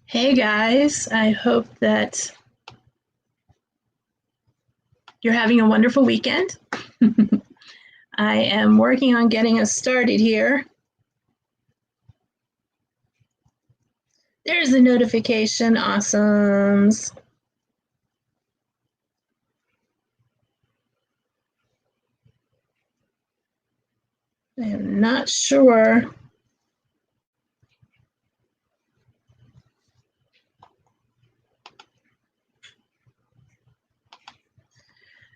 Hey guys, I hope that you're having a wonderful weekend. I am working on getting us started here. There's the notification, awesomes. I am not sure.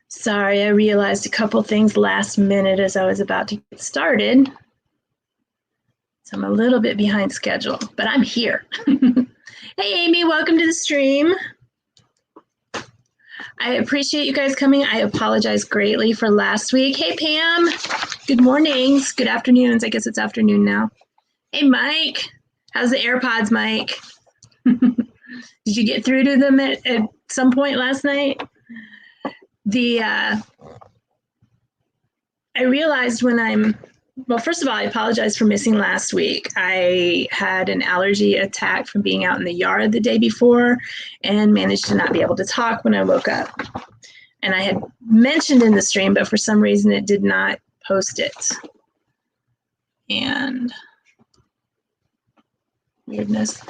Sorry, I realized a couple things last minute as I was about to get started. So I'm a little bit behind schedule, but I'm here. Hey Amy, welcome to the stream. I appreciate you guys coming. I apologize greatly for last week. Hey Pam, good mornings, good afternoons. I guess it's afternoon now. Hey Mike, how's the AirPods, Mike? Did you get through to them at some point last night? I realized well, first of all, I apologize for missing last week. I had an allergy attack from being out in the yard the day before and managed to not be able to talk when I woke up. And I had mentioned in the stream, but for some reason it did not post it. And weirdness.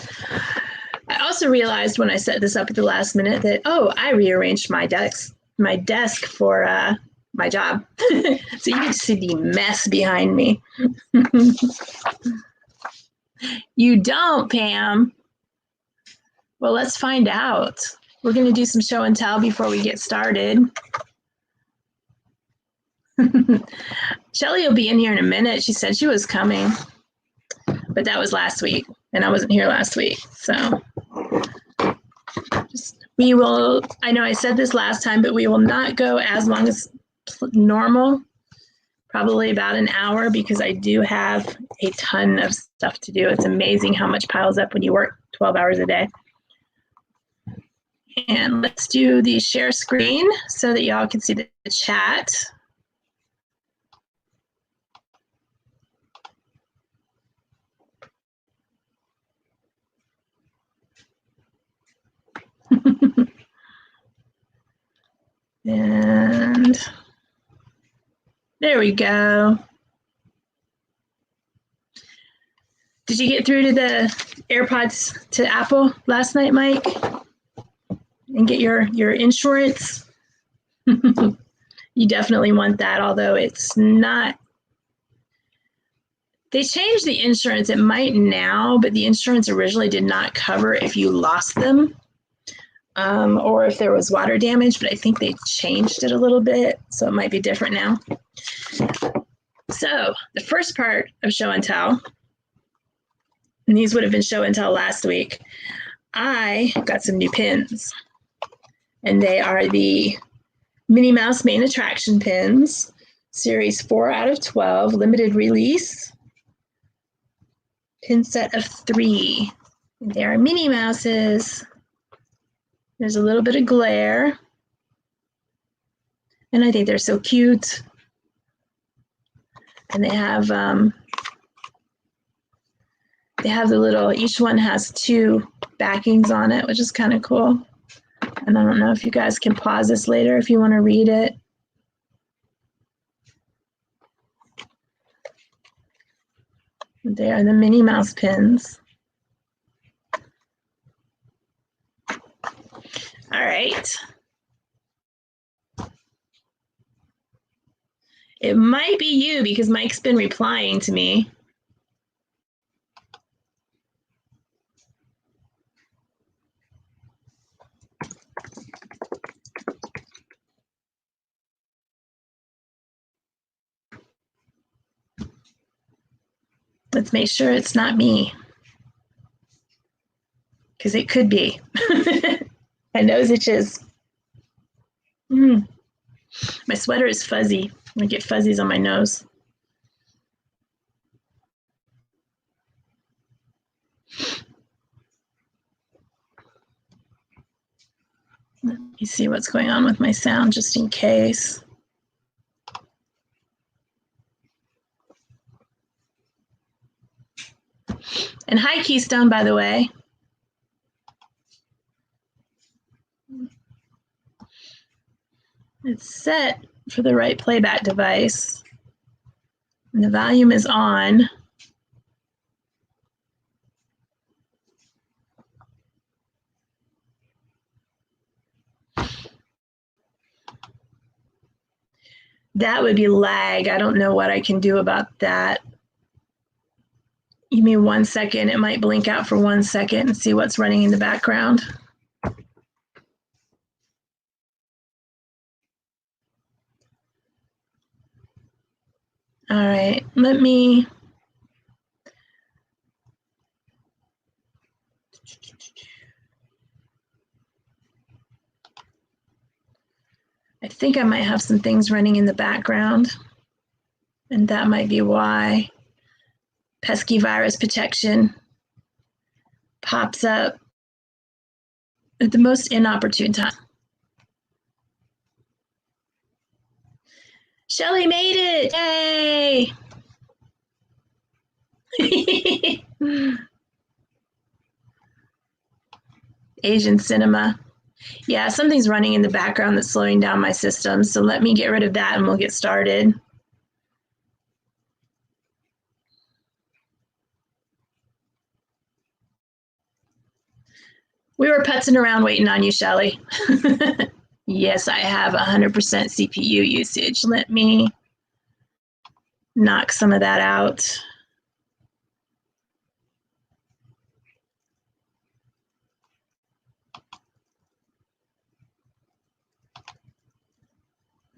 I also realized when I set this up at the last minute that, I rearranged my desk for my job. So you can see the mess behind me. You don't, Pam. Well, let's find out. We're going to do some show and tell before we get started. Shelly will be in here in a minute. She said she was coming, but that was last week, and I wasn't here last week. So we will, I know I said this last time, but we will not go as long as normal, probably about an hour, because I do have a ton of stuff to do. It's amazing how much piles up when you work 12 hours a day. And let's do the share screen so that y'all can see the chat. And there we go. Did you get through to the AirPods to Apple last night, Mike? And get your insurance? You definitely want that, although it's not. They changed the insurance. It might now, but the insurance originally did not cover if you lost them or if there was water damage, but I think they changed it a little bit, so it might be different now. So the first part of show and tell, and these would have been show and tell last week, I got some new pins, and they are the Minnie Mouse Main Attraction pins, series 4 out of 12, limited release, pin set of 3. They are Minnie Mouses. There's a little bit of glare, and I think they're so cute. And they have the little, each one has 2 backings on it, which is kind of cool. And I don't know if you guys can pause this later if you want to read it. They are the Minnie Mouse pins. All right. It might be you because Mike's been replying to me. Let's make sure it's not me, because it could be. My nose itches. My sweater is fuzzy. I get fuzzies on my nose. Let me see what's going on with my sound just in case. And hi, Keystone, by the way. set for the right playback device. And the volume is on. That would be lag. I don't know what I can do about that. Give me 1 second. It might blink out for 1 second and see what's running in the background. All right, let me. I think I might have some things running in the background, and that might be why pesky virus protection pops up at the most inopportune time. Shelly made it! Yay! Asian cinema. Yeah, something's running in the background that's slowing down my system. So let me get rid of that and we'll get started. We were putzing around waiting on you, Shelly. Yes, I have 100% CPU usage. Let me knock some of that out.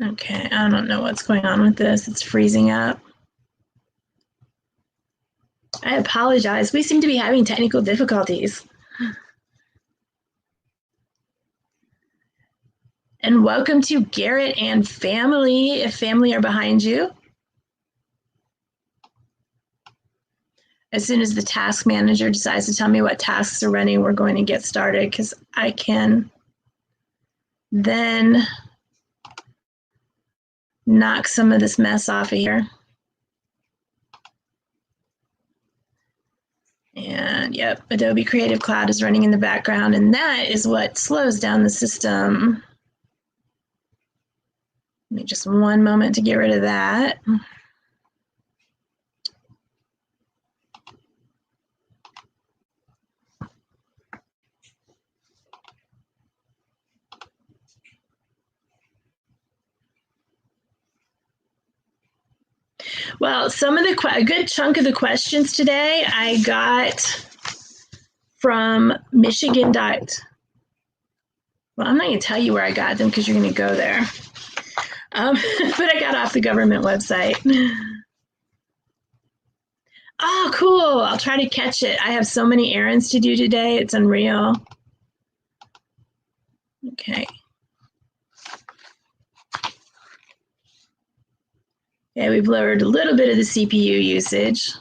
Okay, I don't know what's going on with this. It's freezing up. I apologize. We seem to be having technical difficulties. And welcome to Garrett and family, if family are behind you. As soon as the task manager decides to tell me what tasks are running, we're going to get started because I can then knock some of this mess off of here. And yep, Adobe Creative Cloud is running in the background, and that is what slows down the system. Give me just 1 moment to get rid of that. Well, a good chunk of the questions today I got from Michigan. Well, I'm not going to tell you where I got them because you're going to go there. But I got off the government website. Oh, cool. I'll try to catch it. I have so many errands to do today. It's unreal. Okay. Yeah, we've lowered a little bit of the CPU usage.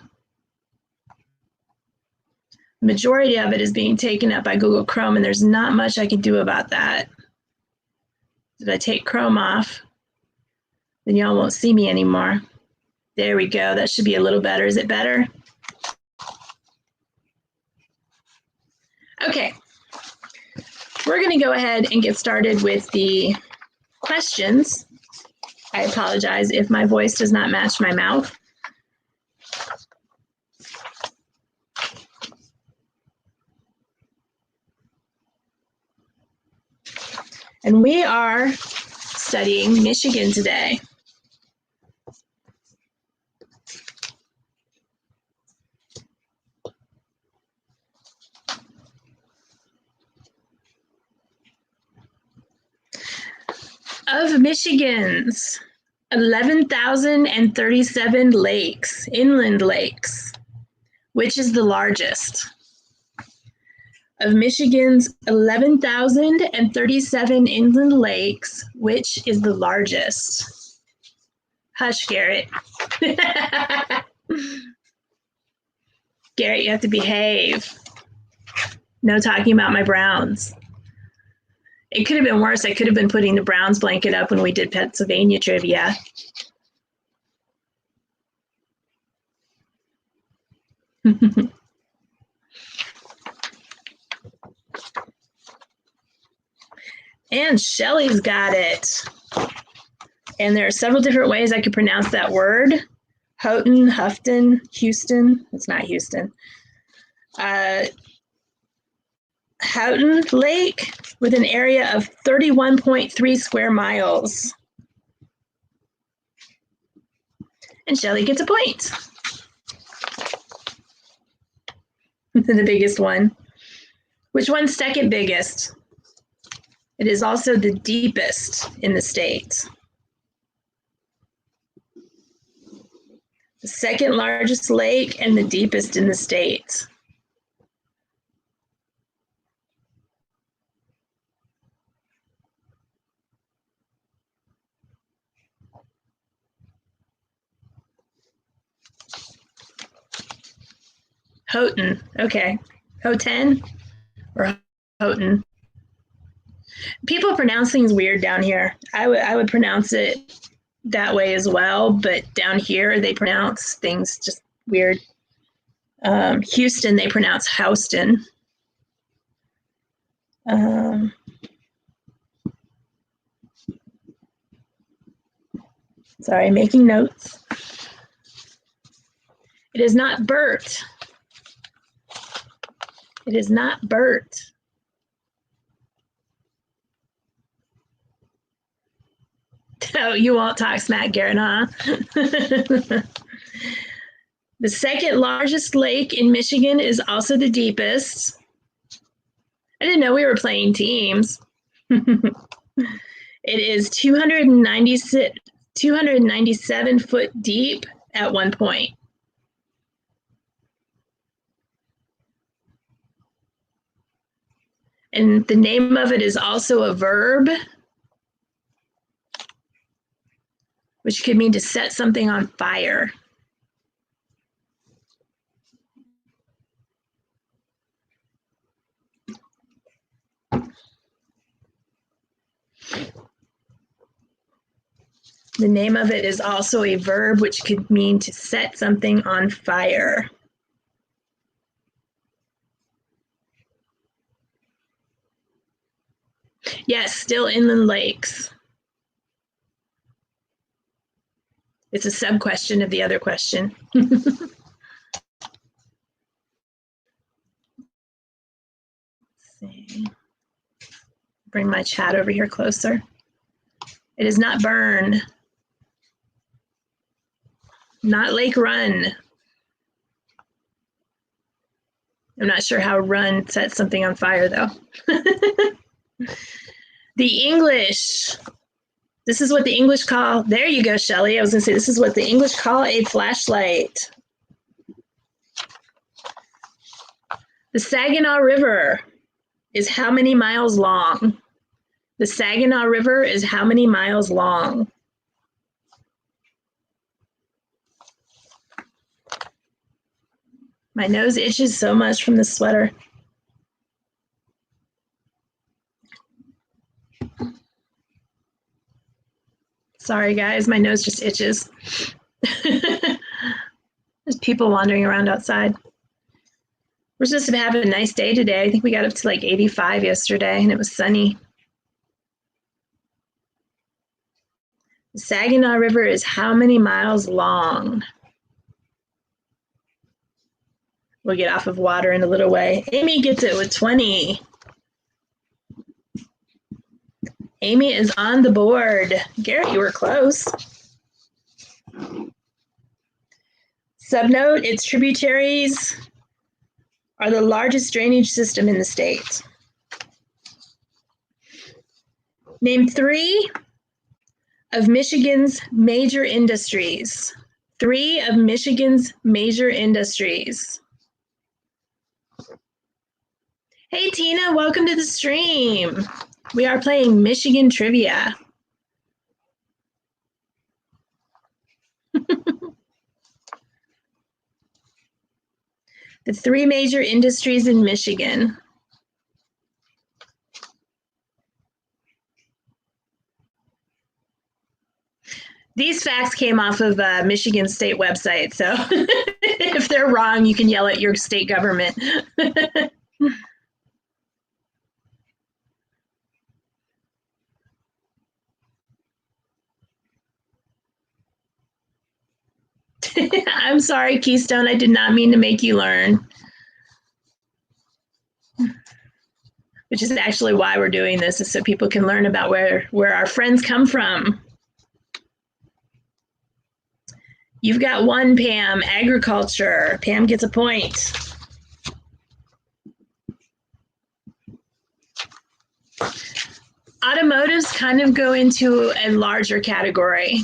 The majority of it is being taken up by Google Chrome, and there's not much I can do about that. If I take Chrome off, then y'all won't see me anymore. There we go. That should be a little better. Is it better? Okay. We're going to go ahead and get started with the questions. I apologize if my voice does not match my mouth. And we are studying Michigan today. Of Michigan's 11,037 lakes, inland lakes, which is the largest? Of Michigan's 11,037 inland lakes, which is the largest? Hush, Garrett. Garrett, you have to behave. No talking about my Browns. It could have been worse. I could have been putting the Browns blanket up when we did Pennsylvania trivia. And Shelly's got it. And there are several different ways I could pronounce that word. Houghton, Houghton, Houston. It's not Houston. Houghton Lake with an area of 31.3 square miles. And Shelley gets a point. The biggest one. Which one's second biggest? It is also the deepest in the state. The second largest lake and the deepest in the state. Houghton, okay. Houghton or Houghton. People pronounce things weird down here. I would pronounce it that way as well, but down here they pronounce things just weird. Houston, they pronounce Houston. Sorry, making notes. It is not Bert. It is not Bert. Oh, you won't talk smack, Garrett, huh? The second largest lake in Michigan is also the deepest. I didn't know we were playing teams. It is 297 foot deep at one point. And the name of it is also a verb, which could mean to set something on fire. The name of it is also a verb, which could mean to set something on fire. Yes, still inland lakes. It's a sub-question of the other question. See. Bring my chat over here closer. It is not Burn. Not Lake Run. I'm not sure how Run sets something on fire, though. The English. This is what the English call, there you go, Shelley. I was going to say, this is what the English call a flashlight. The Saginaw River is how many miles long? The Saginaw River is how many miles long? My nose itches so much from the sweater. Sorry, guys, my nose just itches. There's people wandering around outside. We're supposed to have a nice day today. I think we got up to like 85 yesterday, and it was sunny. The Saginaw River is how many miles long? We'll get off of water in a little way. Amy gets it with 20. Amy is on the board. Garrett, you were close. Subnote, its tributaries are the largest drainage system in the state. Name 3 of Michigan's major industries. 3 of Michigan's major industries. Hey, Tina, welcome to the stream. We are playing Michigan Trivia. The 3 major industries in Michigan. These facts came off of Michigan State website, so if they're wrong, you can yell at your state government. I'm sorry, Keystone. I did not mean to make you learn. Which is actually why we're doing this, is so people can learn about where our friends come from. You've got one, Pam. Agriculture. Pam gets a point. Automotives kind of go into a larger category.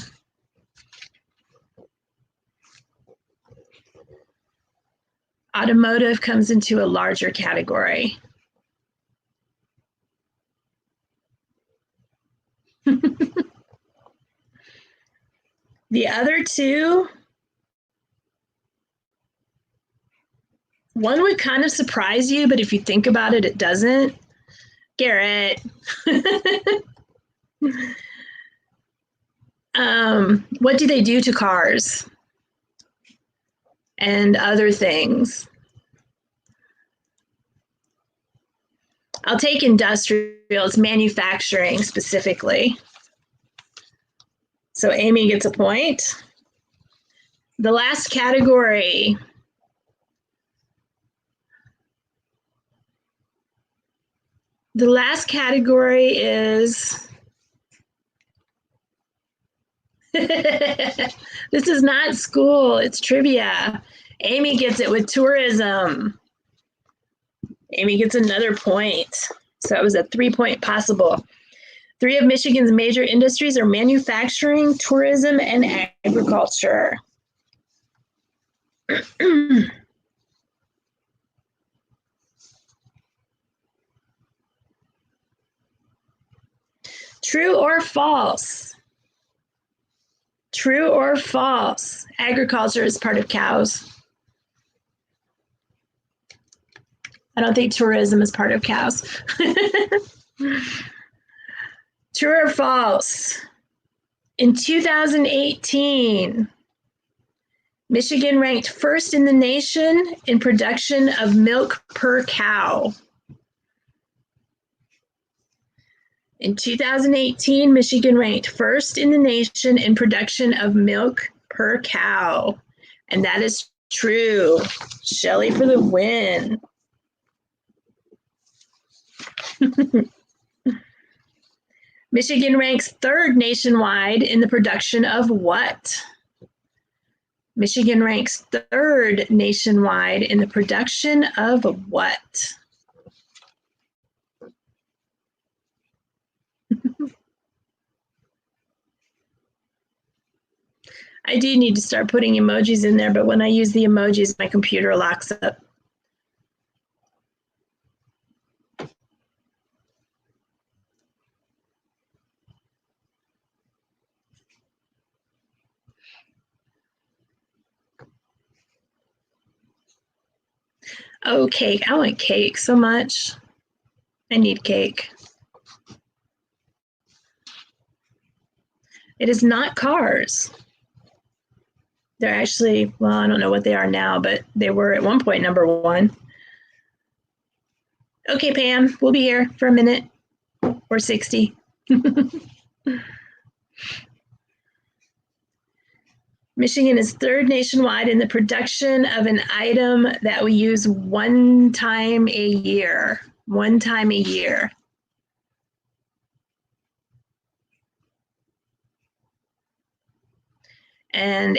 Automotive comes into a larger category. The other two, one would kind of surprise you, but if you think about it, it doesn't. Garrett. What do they do to cars and other things? I'll take industrial, it's manufacturing specifically. So Amy gets a point. The last category. The last category is, this is not school, it's trivia. Amy gets it with tourism. Amy gets another point. So that was a 3-point possible. 3 of Michigan's major industries are manufacturing, tourism, and agriculture. True or false? True or false? Agriculture is part of cows. I don't think tourism is part of cows. True or false? In 2018, Michigan ranked first in the nation in production of milk per cow. In 2018, Michigan ranked first in the nation in production of milk per cow. And that is true. Shelley for the win. Michigan ranks third nationwide in the production of what? Michigan ranks third nationwide in the production of what? I do need to start putting emojis in there, but when I use the emojis, my computer locks up. Oh, cake. I want cake so much. I need cake. It is not cars. They're actually, well, I don't know what they are now, but they were at one point number 1. Okay, Pam, we'll be here for a minute or 60. Michigan is third nationwide in the production of an item that we use one time a year. One time a year. And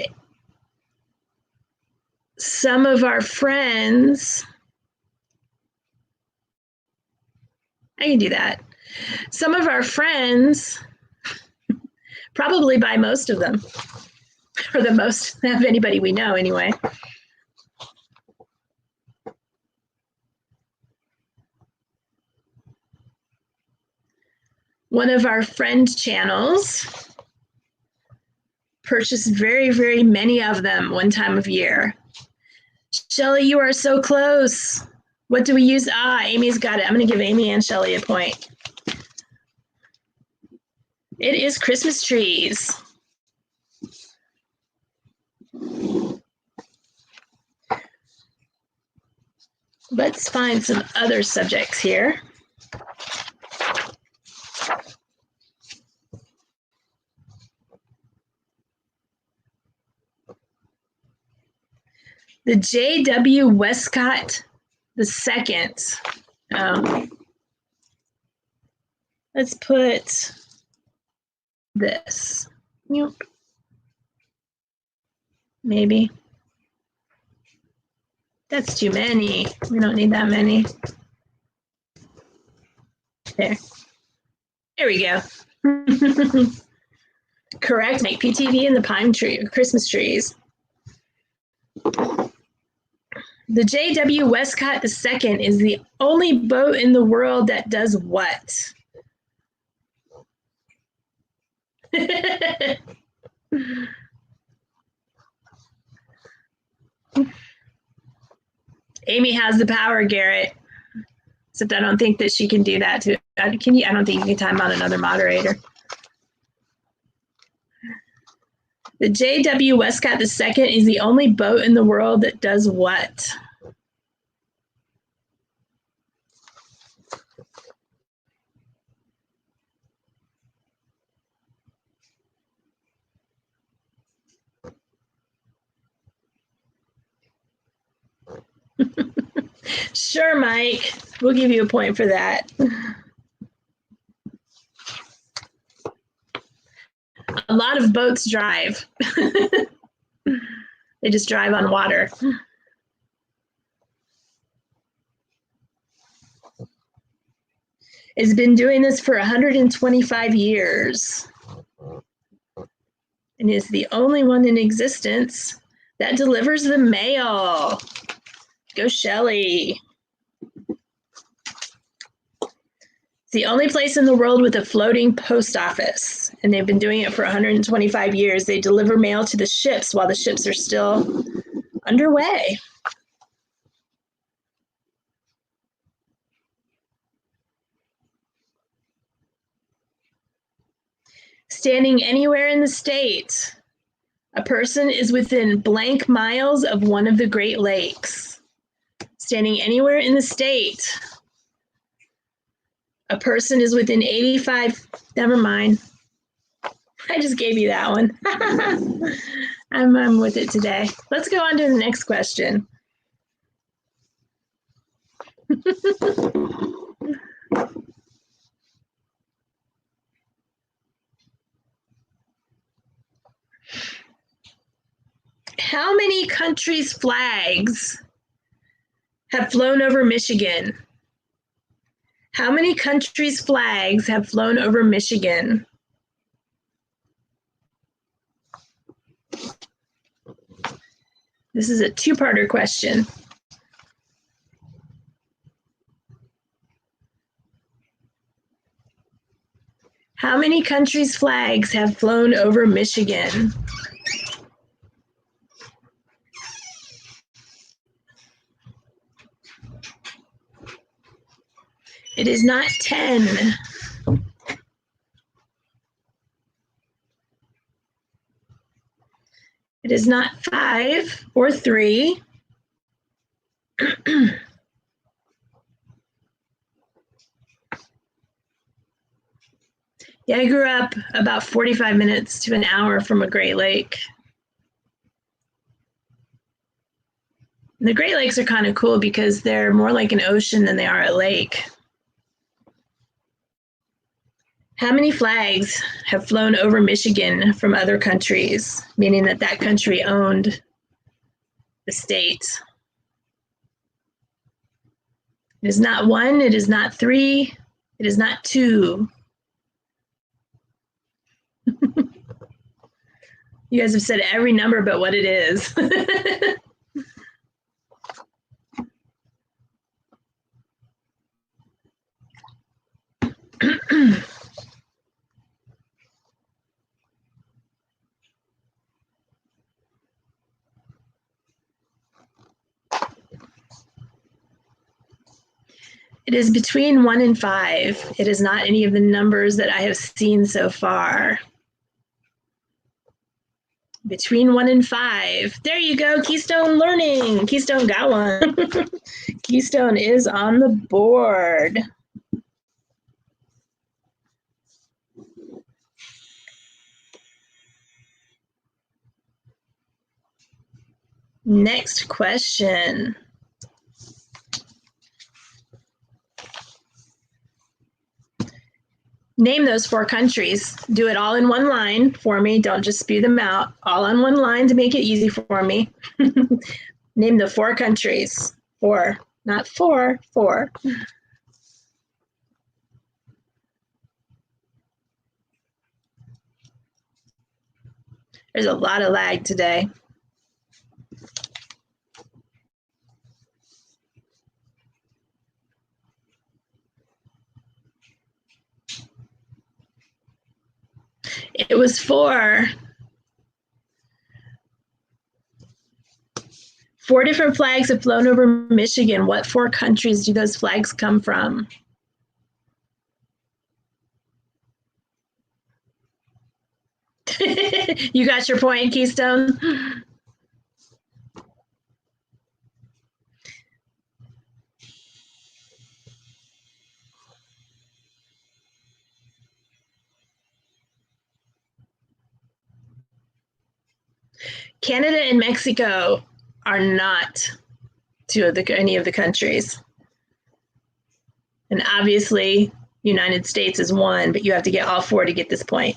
some of our friends, I can do that. Some of our friends probably buy most of them, or the most of anybody we know anyway. One of our friend channels purchased very, very many of them one time of year. Shelley, you are so close. What do we use? Ah, Amy's got it. I'm going to give Amy and Shelley a point. It is Christmas trees. Let's find some other subjects here. The J.W. Westcott II. Let's put this. Yep. Maybe. That's too many. We don't need that many. There. There we go. Correct, Mike. PTV and the pine tree, Christmas trees. The J.W. Westcott II is the only boat in the world that does what? Amy has the power, Garrett. Except I don't think that she can do that too. Can you? I don't think you can time out another moderator. The J.W. Westcott II is the only boat in the world that does what? Sure, Mike. We'll give you a point for that. A lot of boats drive. They just drive on water. It's been doing this for 125 years and is the only one in existence that delivers the mail. Go Shelley. It's the only place in the world with a floating post office, and they've been doing it for 125 years. They deliver mail to the ships while the ships are still underway. Standing anywhere in the state, a person is within blank miles of one of the Great Lakes. Standing anywhere in the state, a person is within 85, never mind. I just gave you that one. I'm with it today. Let's go on to the next question. How many countries' flags have flown over Michigan? How many countries' flags have flown over Michigan? This is a two-parter question. How many countries' flags have flown over Michigan? It is not 10. It is not 5 or 3. Yeah, I grew up about 45 minutes to an hour from a Great Lake. And the Great Lakes are kind of cool because they're more like an ocean than they are a lake. How many flags have flown over Michigan from other countries, meaning that that country owned the state? It is not 1, it is not 3, it is not 2. You guys have said every number but what it is. It is between 1 and 5. It is not any of the numbers that I have seen so far. Between 1 and 5. There you go, Keystone Learning. Keystone got one. Keystone is on the board. Next question. Name those 4 countries. Do it all in one line for me. Don't just spew them out. All on one line to make it easy for me. Name the 4 countries. 4, not 4, 4. There's a lot of lag today. It was 4. 4 different flags have flown over Michigan. What 4 countries do those flags come from? You got your point, Keystone? Canada and Mexico are not any of the countries. And obviously, United States is 1, but you have to get all 4 to get this point.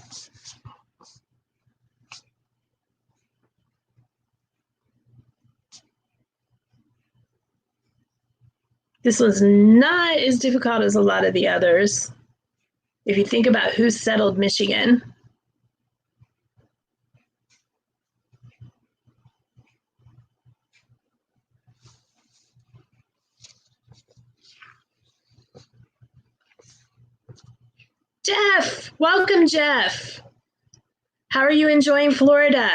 This was not as difficult as a lot of the others. If you think about who settled Michigan. Jeff, welcome, Jeff. How are you enjoying Florida?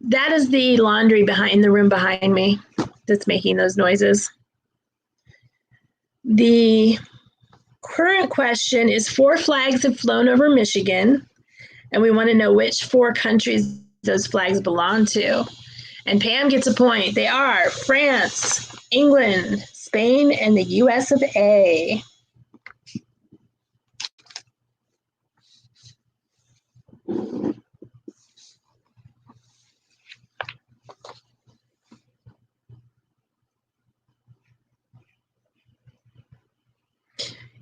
That is the laundry behind the room behind me that's making those noises. The current question is 4 flags have flown over Michigan, and we want to know which 4 countries those flags belong to. And Pam gets a point. They are France, England, Spain, and the US of A.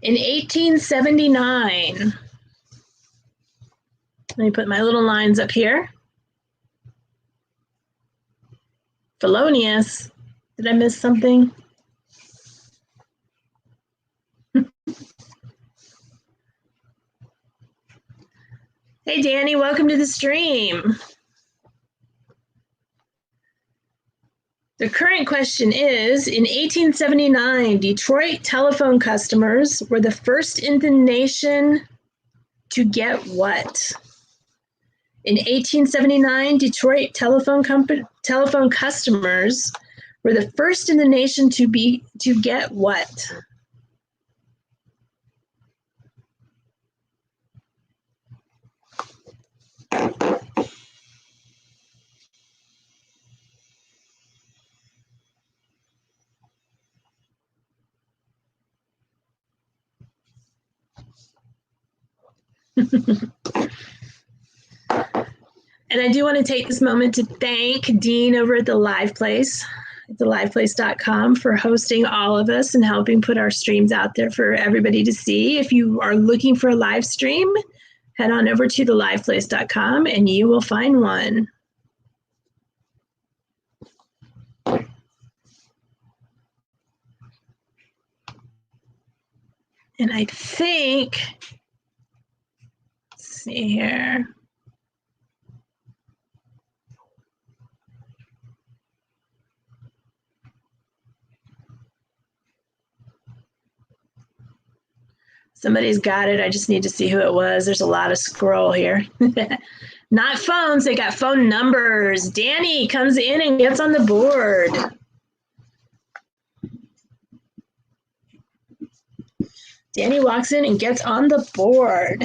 In 1879, let me put my little lines up here. Felonious. Did I miss something? Hey, Danny, welcome to the stream. The current question is, in 1879, Detroit telephone customers were the first in the nation to get what? In 1879, Detroit telephone customers were the first in the nation to get what? And I do want to take this moment to thank Dean over at the Live Place, at theliveplace.com, for hosting all of us and helping put our streams out there for everybody to see. If you are looking for a live stream, head on over to theliveplace.com and you will find one. And I think, let's see here. Somebody's got it. I just need to see who it was. There's a lot of scroll here. Not phones, they got phone numbers. Danny comes in and gets on the board. Danny walks in and gets on the board.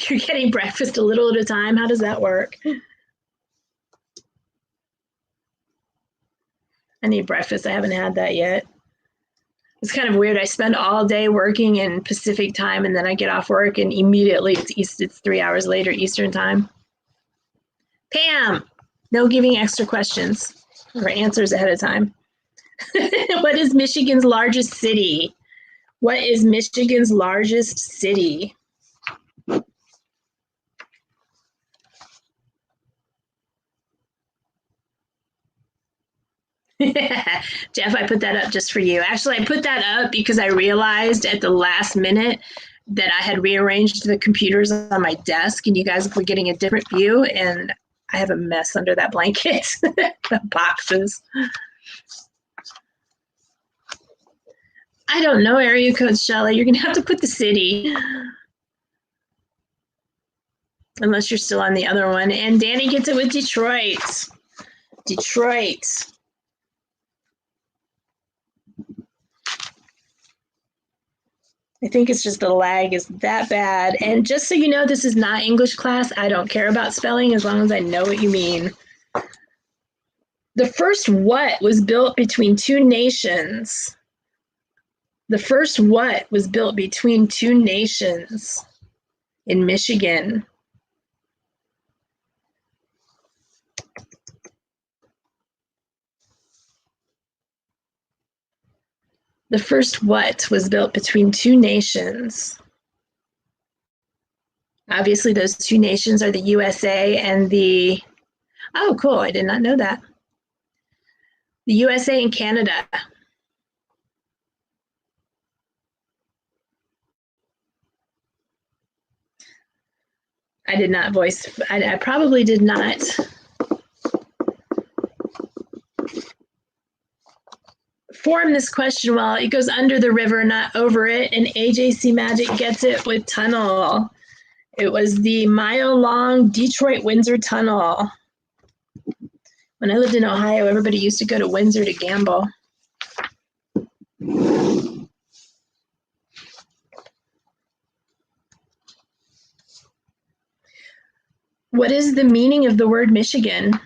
You're getting breakfast a little at a time. How does that work? I need breakfast. I haven't had that yet. It's kind of weird. I spend all day working in Pacific time, and then I get off work and immediately it's 3 hours later Eastern time. Pam, no giving extra questions or answers ahead of time. What is Michigan's largest city? What is Michigan's largest city? Jeff, I put that up just for you. Actually, I put that up because I realized at the last minute that I had rearranged the computers on my desk and you guys were getting a different view, and I have a mess under that blanket. The boxes. I don't know area code, Shelly. You're going to have to put the city. Unless you're still on the other one. And Danny gets it with Detroit. Detroit. I think it's just the lag is that bad. And just so you know, this is not English class. I don't care about spelling as long as I know what you mean. The first what was built between two nations? The first what was built between two nations in Michigan? The first what was built between two nations? Obviously, those two nations are the USA and the, oh, cool, I did not know that. The USA and Canada. I did not voice, I probably did not form this question well. It goes under the river, not over it, and AJC Magic gets it with tunnel. It was the mile-long Detroit-Windsor Tunnel. When I lived in Ohio, everybody used to go to Windsor to gamble. What is the meaning of the word Michigan?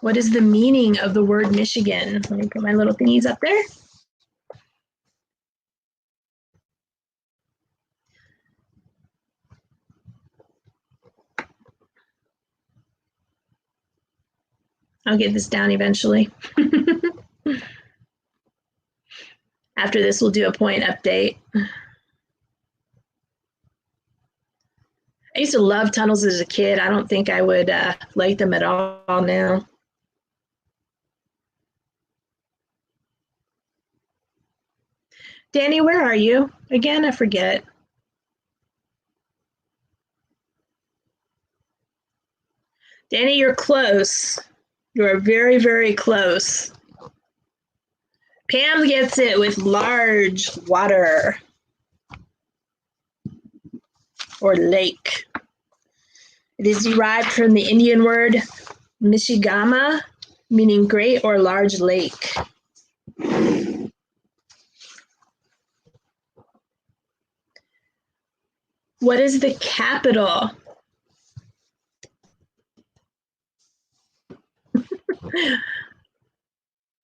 What is the meaning of the word Michigan? Let me put my little thingies up there. I'll get this down eventually. After this, we'll do a point update. I used to love tunnels as a kid. I don't think I would like them at all now. Danny, where are you? Again, I forget. Danny, you're close. You are very, very close. Pam gets it with large water or lake. It is derived from the Indian word Michigama, meaning great or large lake. What is the capital?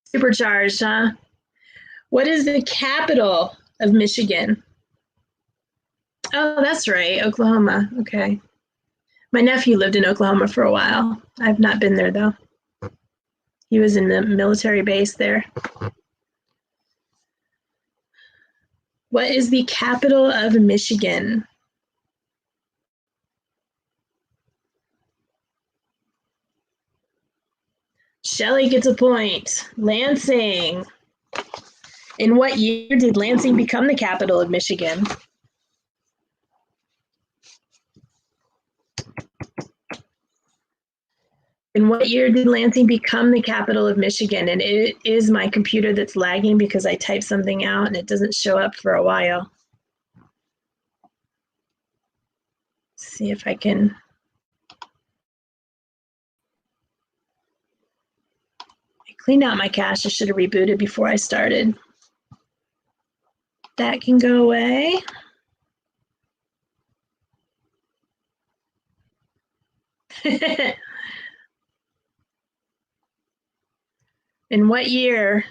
Supercharged, huh? What is the capital of Michigan? Oh, that's right, Oklahoma. Okay. My nephew lived in Oklahoma for a while. I've not been there, though. He was in the military base there. What is the capital of Michigan? Shelley gets a point. Lansing. In what year did Lansing become the capital of Michigan? In what year did Lansing become the capital of Michigan? And it is my computer that's lagging because I typed something out and it doesn't show up for a while. Let's see if I can. I cleaned out my cache. I should have rebooted before I started. That can go away. In what year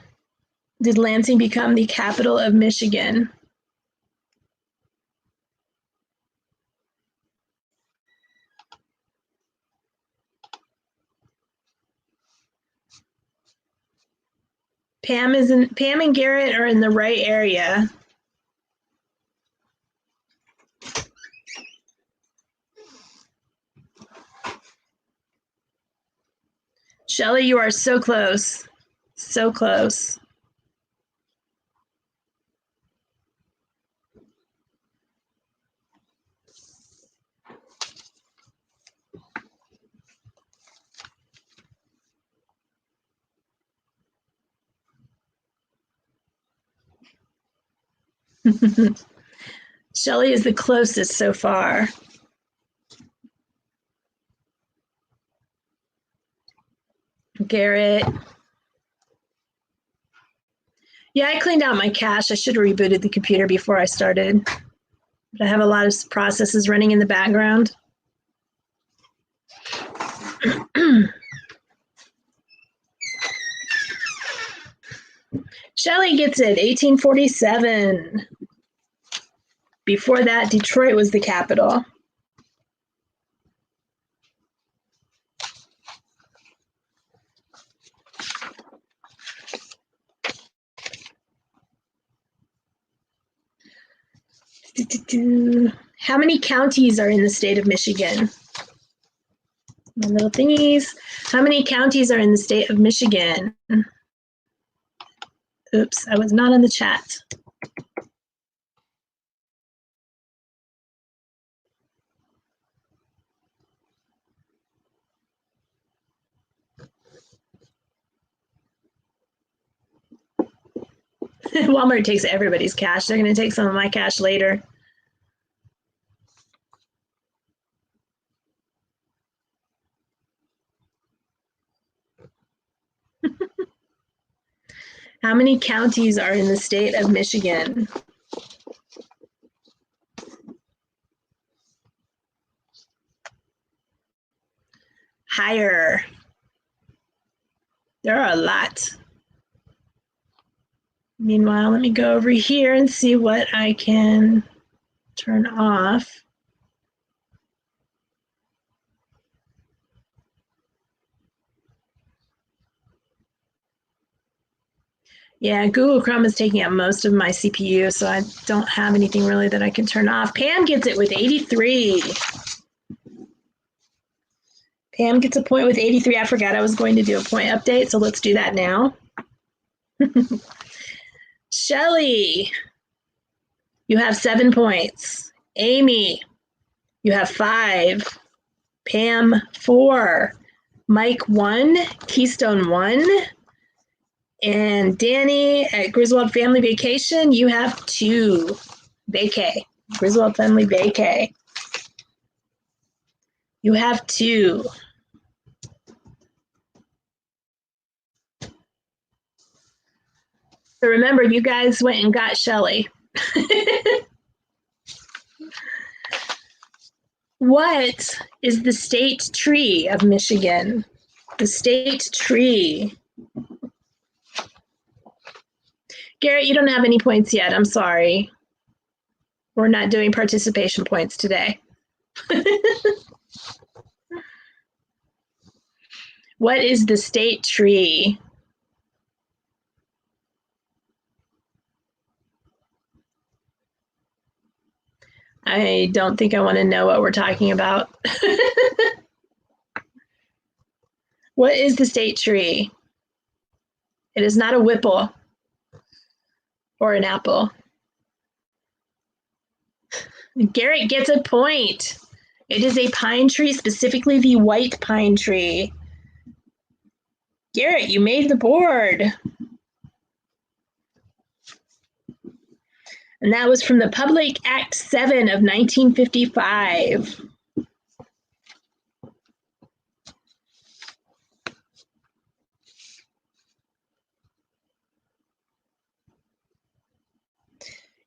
did Lansing become the capital of Michigan? Pam and Garrett are in the right area. Shelley, you are so close. So close. Shelley is the closest so far. Garrett. Yeah, I cleaned out my cache. I should have rebooted the computer before I started. But I have a lot of processes running in the background. Shelley gets it, 1847. Before that, Detroit was the capital. How many counties are in the state of Michigan? My little thingies. How many counties are in the state of Michigan? Oops, I was not in the chat. Walmart takes everybody's cash. They're going to take some of my cash later. How many counties are in the state of Michigan? Higher. There are a lot. Meanwhile, let me go over here and see what I can turn off. Yeah, Google Chrome is taking up most of my CPU, so I don't have anything really that I can turn off. Pam gets it with 83. Pam gets a point with 83. I forgot I was going to do a point update, so let's do that now. Shelley, you have 7 points. Amy, you have 5. Pam, 4. Mike, 1. Keystone, 1. And Danny at Griswold Family Vacation, you have 2. Vacay. Griswold Family Vacay. You have 2. So remember, you guys went and got Shelley. What is the state tree of Michigan? The state tree. Garrett, you don't have any points yet. I'm sorry. We're not doing participation points today. What is the state tree? I don't think I want to know what we're talking about. What is the state tree? It is not a whipple or an apple. Garrett gets a point. It is a pine tree, specifically the white pine tree. Garrett, you made the board. And that was from the Public Act 7 of 1955.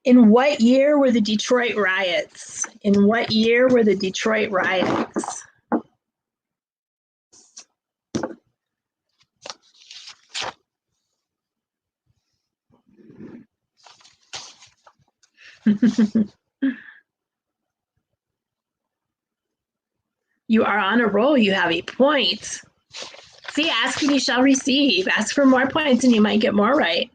In what year were the Detroit riots? In what year were the Detroit riots? You are on a roll. You have a point. See, ask and you shall receive. Ask for more points and you might get more right.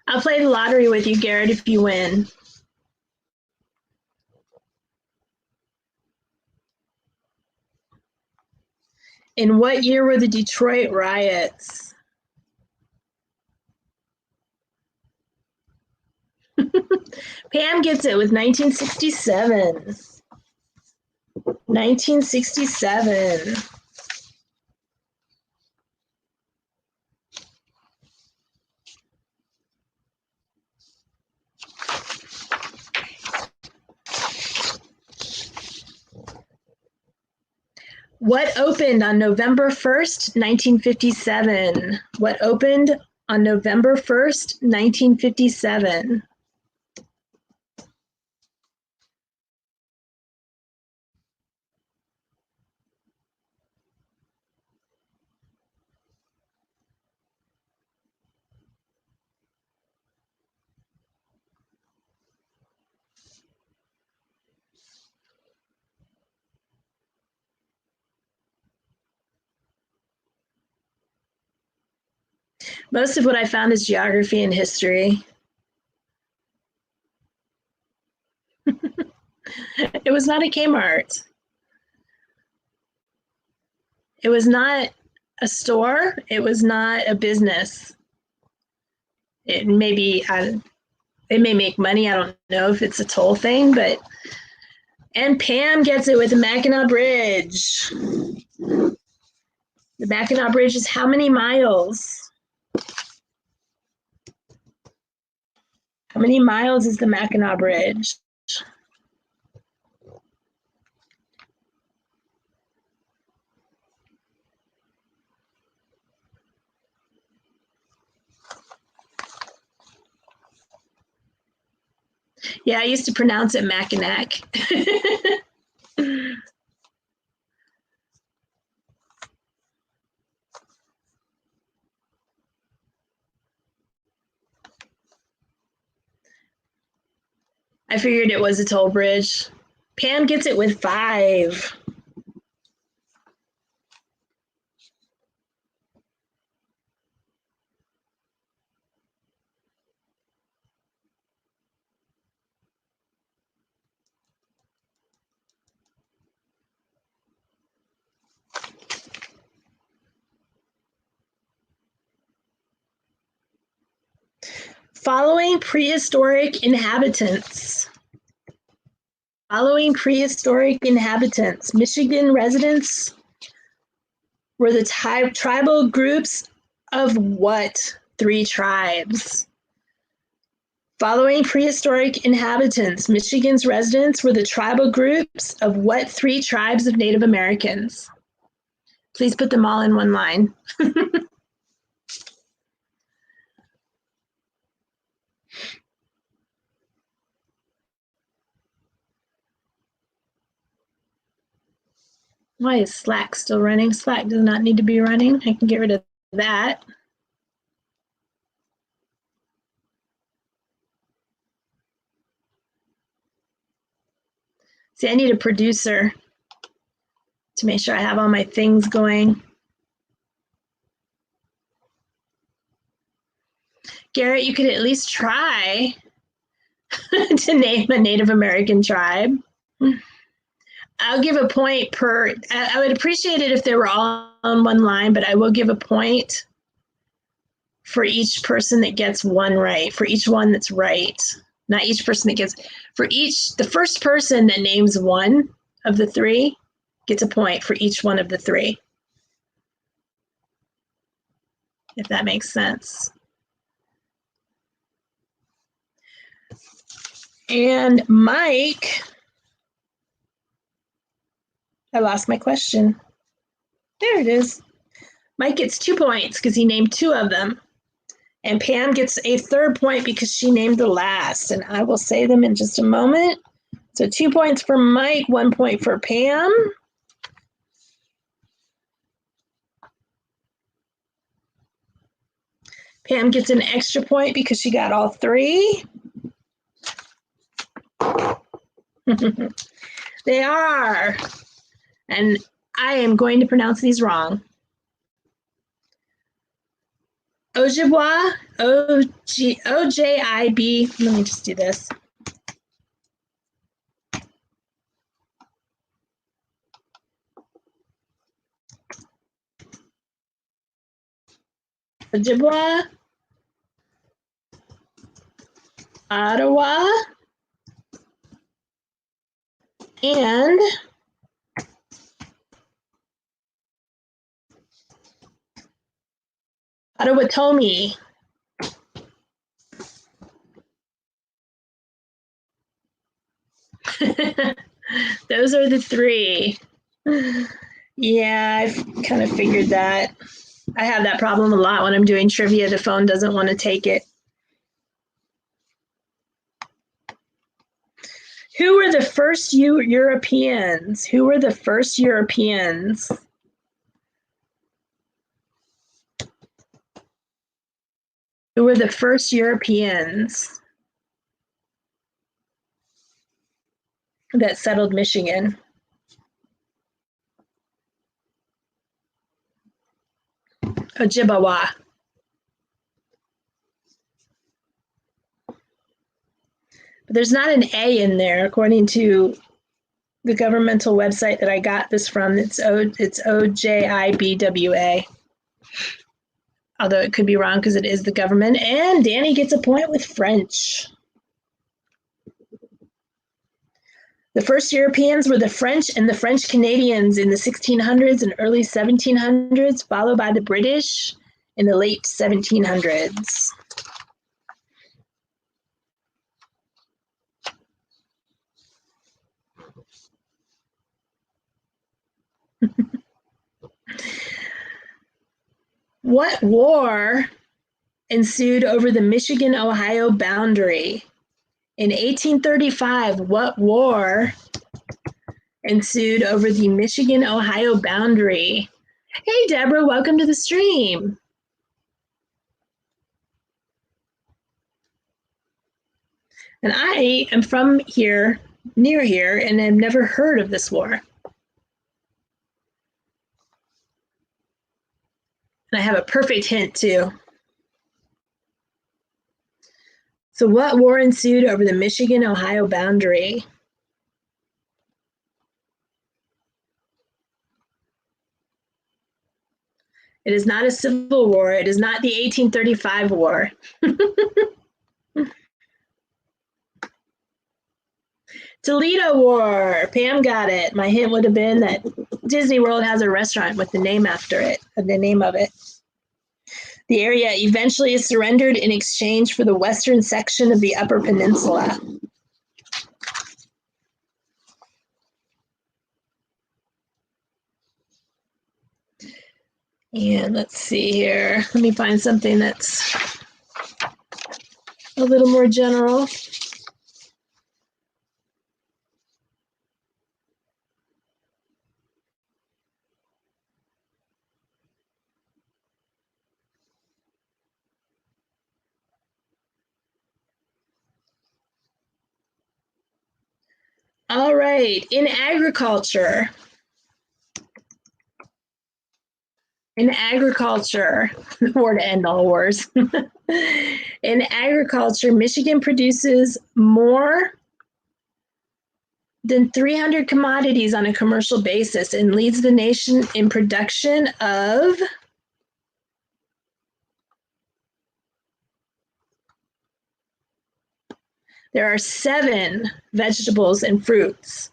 I'll play the lottery with you, Garrett, if you win. In what year were the Detroit riots? Pam gets it with 1967. 1967. What opened on November 1st, 1957? What opened on November 1st, 1957? Most of what I found is geography and history. It was not a Kmart. It was not a store. It was not a business. It may be, it may make money. I don't know if it's a toll thing, but, and Pam gets it with the Mackinac Bridge. The Mackinac Bridge is how many miles? How many miles is the Mackinac Bridge? Yeah, I used to pronounce it Mackinac. I figured it was a toll bridge. Pam gets it with 5. Following prehistoric inhabitants. Following prehistoric inhabitants, Michigan residents were the tribal groups of what 3 tribes? Following prehistoric inhabitants, Michigan's residents were the tribal groups of what 3 tribes of Native Americans? Please put them all in one line. Why is Slack still running? Slack does not need to be running. I can get rid of that. See, I need a producer to make sure I have all my things going. Garrett, you could at least try to name a Native American tribe. I'll give a point per, I would appreciate it if they were all on one line, but I will give a point for each person that gets one right, for each one that's right. Not each person that gets, for each, the first person that names one of the 3 gets a point for each one of the 3. If that makes sense. And Mike, I lost my question. There it is. Mike gets 2 points because he named 2 of them. And Pam gets a third point because she named the last, and I will say them in just a moment. So 2 points for Mike, 1 point for Pam. Pam gets an extra point because she got all three. They are, and I am going to pronounce these wrong. Ojibwa, O-J-I-B, let me just do this. Ojibwa, Ottawa, and Potawatomi. Those are the three. Yeah, I've kind of figured that. I have that problem a lot when I'm doing trivia. The phone doesn't want to take it. Who were the first Europeans? Who were the first Europeans? Who were the first Europeans that settled Michigan? Ojibwa. But there's not an A in there, according to the governmental website that I got this from. It's Ojibwa. Although it could be wrong because it is the government. And Danny gets a point with French. The first Europeans were the French and the French Canadians in the 1600s and early 1700s, followed by the British in the late 1700s. What war ensued over the Michigan-Ohio boundary? In 1835, what war ensued over the Michigan-Ohio boundary? Hey, Deborah, welcome to the stream. And I am from here, near here, and I've never heard of this war. And I have a perfect hint, too. So what war ensued over the Michigan-Ohio boundary? It is not a civil war. It is not the 1835 war. Toledo War. Pam got it. My hint would have been that Disney World has a restaurant with the name after it, the name of it. The area eventually surrendered in exchange for the western section of the Upper Peninsula. And let's see here. Let me find something that's a little more general. All right, in agriculture, the war to end all wars. In agriculture, Michigan produces more than 300 commodities on a commercial basis and leads the nation in production of there are 7 vegetables and fruits.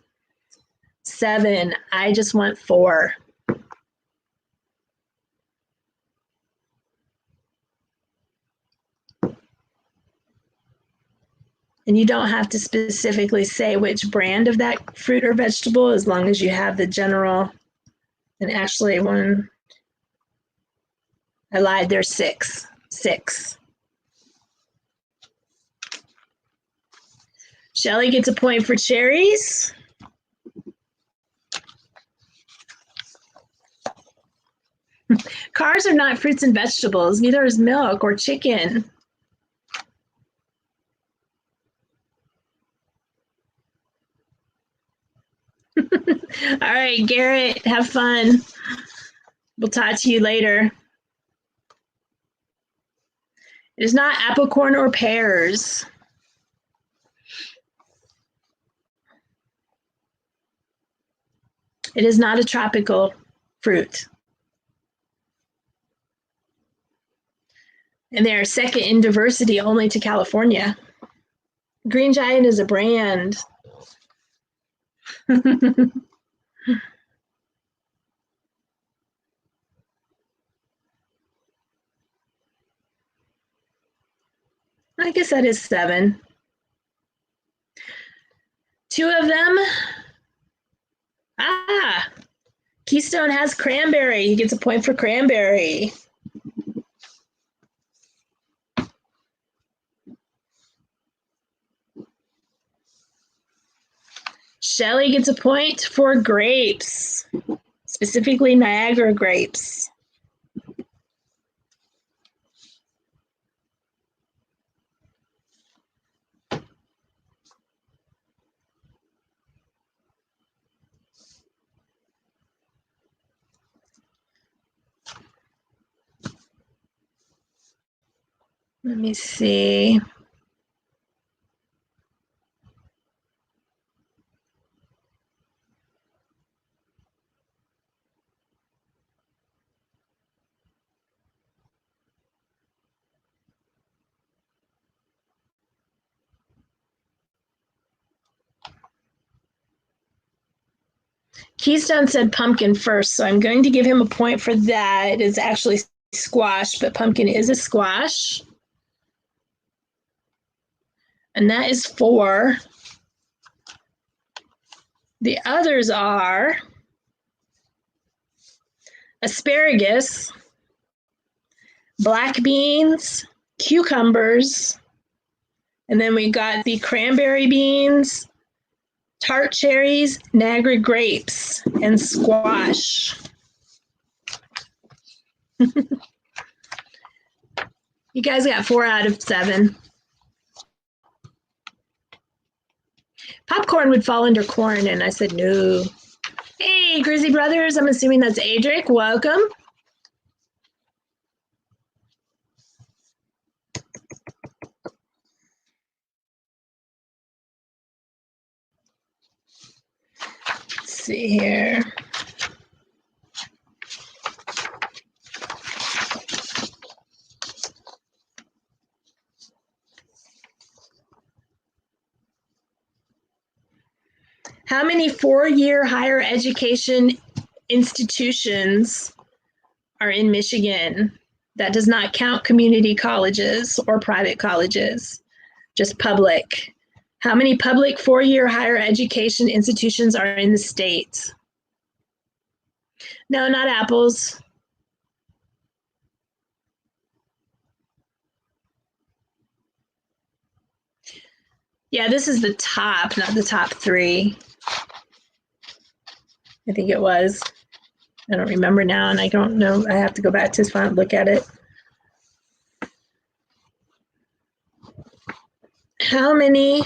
7. I just want 4. And you don't have to specifically say which brand of that fruit or vegetable as long as you have the general. And actually, I lied, there's 6. 6. Shelly gets a point for cherries. Cars are not fruits and vegetables. Neither is milk or chicken. All right, Garrett, have fun. We'll talk to you later. It is not apple, corn, or pears. It is not a tropical fruit. And they are second in diversity only to California. Green Giant is a brand. I guess that is 7. 2 of them. Ah, Keystone has cranberry. He gets a point for cranberry. Shelly gets a point for grapes, specifically Niagara grapes. Let me see. Keystone said pumpkin first, so I'm going to give him a point for that. It is actually squash, but pumpkin is a squash. And that is 4. The others are asparagus, black beans, cucumbers, and then we got the cranberry beans, tart cherries, Niagara grapes, and squash. You guys got 4 out of 7. Popcorn would fall under corn, and I said no. Hey, Grizzy Brothers, I'm assuming that's Adric. Welcome. Let's see here. How many 4-year higher education institutions are in Michigan? That does not count community colleges or private colleges, just public. How many public 4-year higher education institutions are in the state? No, not apples. Yeah, this is the top, not the top 3. I think it was. I don't remember now, and I don't know. I have to go back to his file and look at it. How many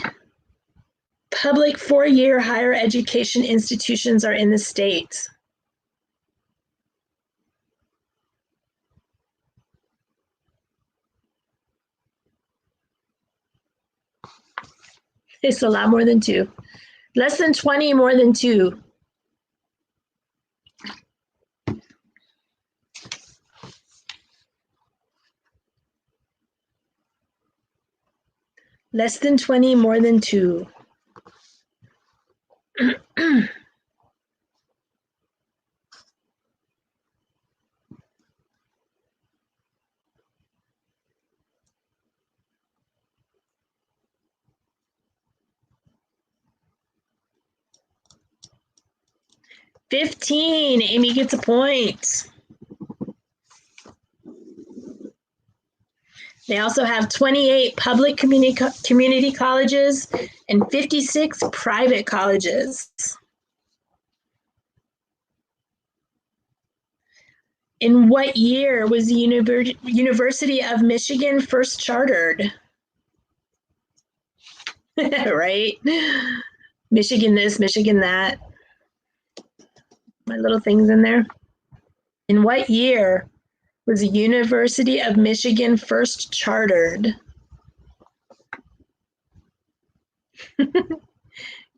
public 4-year higher education institutions are in the state? It's a lot more than 2. Less than 20, more than 2. Less than 20, more than 2. $15. Amy gets a point. They also have 28 public community colleges and 56 private colleges. In what year was the University of Michigan first chartered? Right? Michigan this, Michigan that. My little things in there. In what year was the University of Michigan first chartered?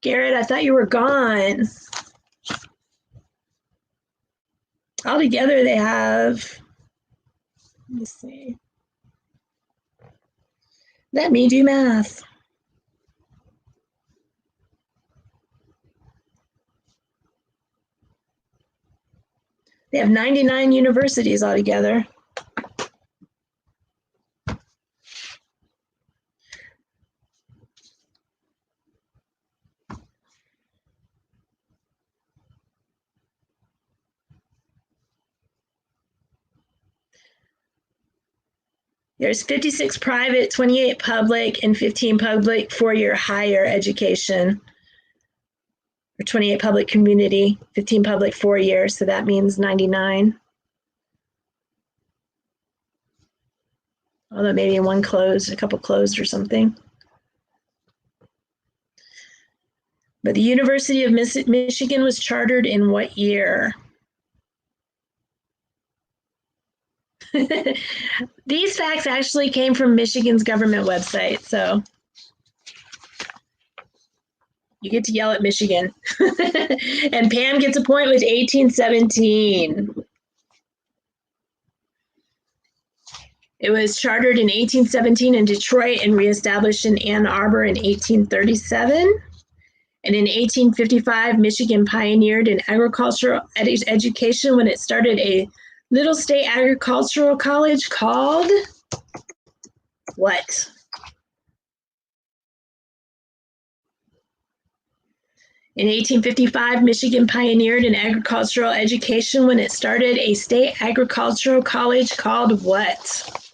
Garrett, I thought you were gone. Altogether, they have, let me see. Let me do math. They have 99 universities altogether. There's 56 private, 28 public, and 15 public four-year higher education. Or 28 public community, 15 public 4 years, so that means 99. Although maybe one closed, a couple closed or something. But the University of Michigan was chartered in what year? These facts actually came from Michigan's government website, so you get to yell at Michigan. And Pam gets a point with 1817. It was chartered in 1817 in Detroit and reestablished in Ann Arbor in 1837. And in 1855, Michigan pioneered in agricultural education when it started a little state agricultural college called what? In 1855, Michigan pioneered in agricultural education when it started a state agricultural college called what?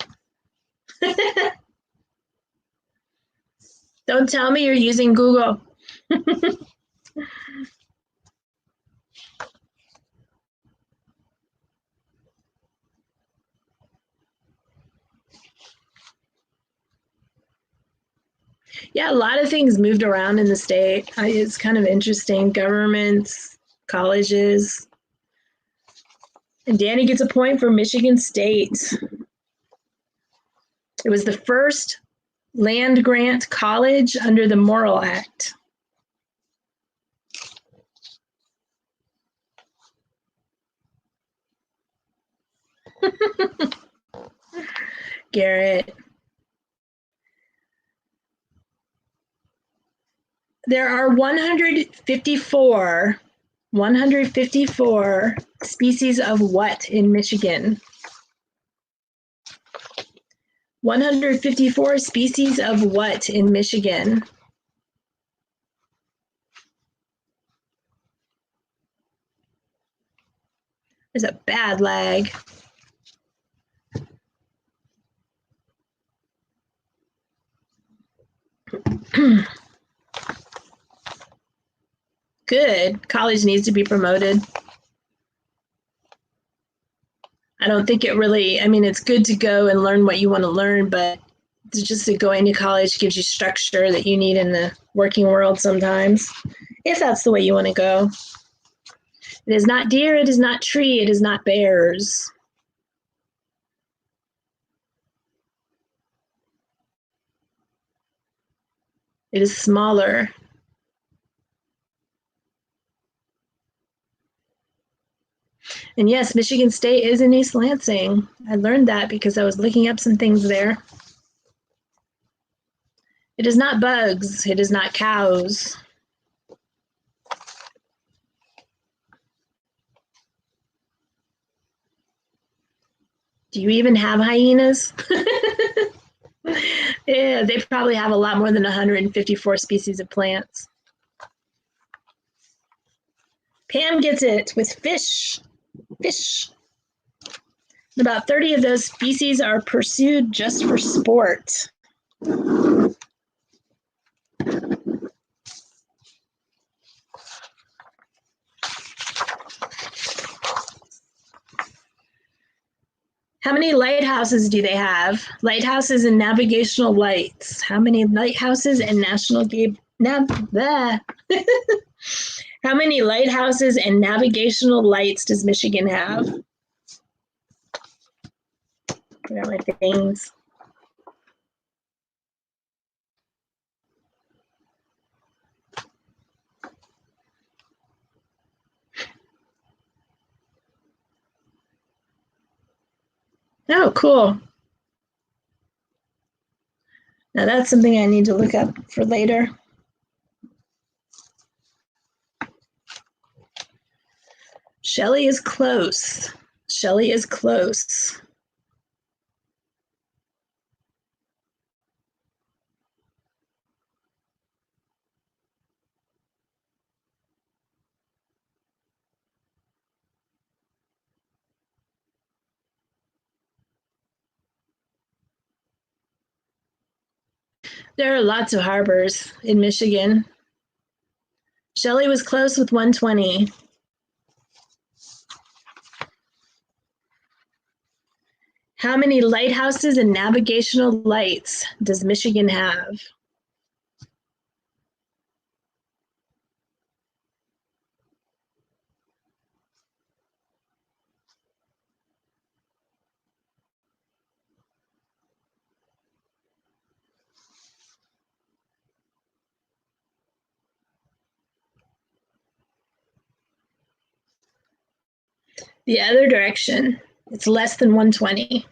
Don't tell me you're using Google. Yeah, a lot of things moved around in the state. It's kind of interesting. Governments, colleges. And Danny gets a point for Michigan State. It was the first land grant college under the Morrill Act. Garrett. There are 154 species of what in Michigan? 154 species of what in Michigan? There's a bad lag. Good. College needs to be promoted. I don't think it really, I mean, it's good to go and learn what you want to learn, but just that going to college gives you structure that you need in the working world sometimes, if that's the way you want to go. It is not deer, it is not tree, it is not bears. It is smaller. And yes, Michigan State is in East Lansing. I learned that because I was looking up some things there. It is not bugs. It is not cows. Do you even have hyenas? Yeah, they probably have a lot more than 154 species of plants. Pam gets it with fish. Fish. About 30 of those species are pursued just for sport. How many lighthouses do they have? Lighthouses and navigational lights. How many lighthouses and How many lighthouses and navigational lights does Michigan have? Where are my things? Oh, cool. Now that's something I need to look up for later. Shelley is close. Shelley is close. There are lots of harbors in Michigan. Shelley was close with 120. How many lighthouses and navigational lights does Michigan have? The other direction. It's less than 120.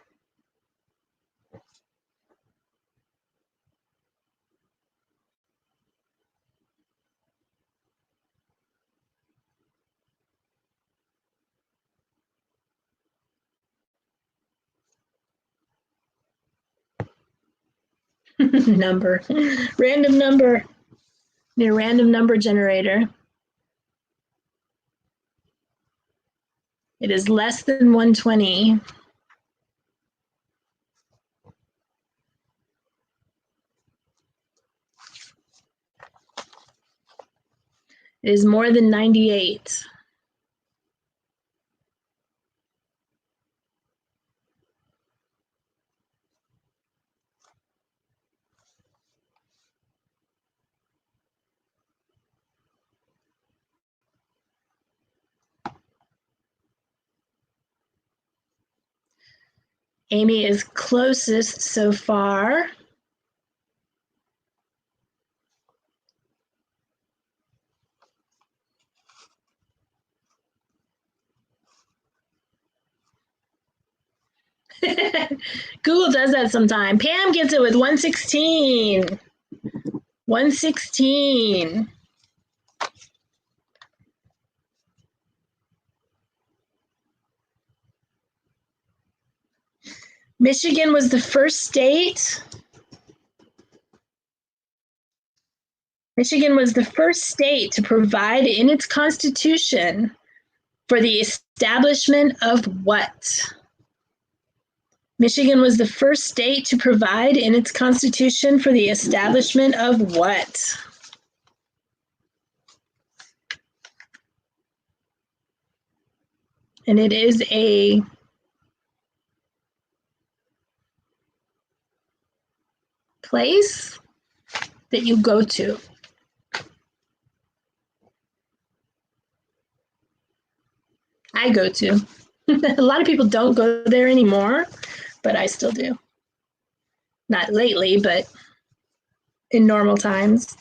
Number. Random number. Your random number generator. It is less than 120. It is more than 98. Amy is closest so far. Google does that sometime. Pam gets it with 116. 116. Michigan was the first state. Michigan was the first state to provide in its constitution for the establishment of what? Michigan was the first state to provide in its constitution for the establishment of what? And it is a place that you go to. I go to. A lot of people don't go there anymore, but I still do. Not lately, but in normal times.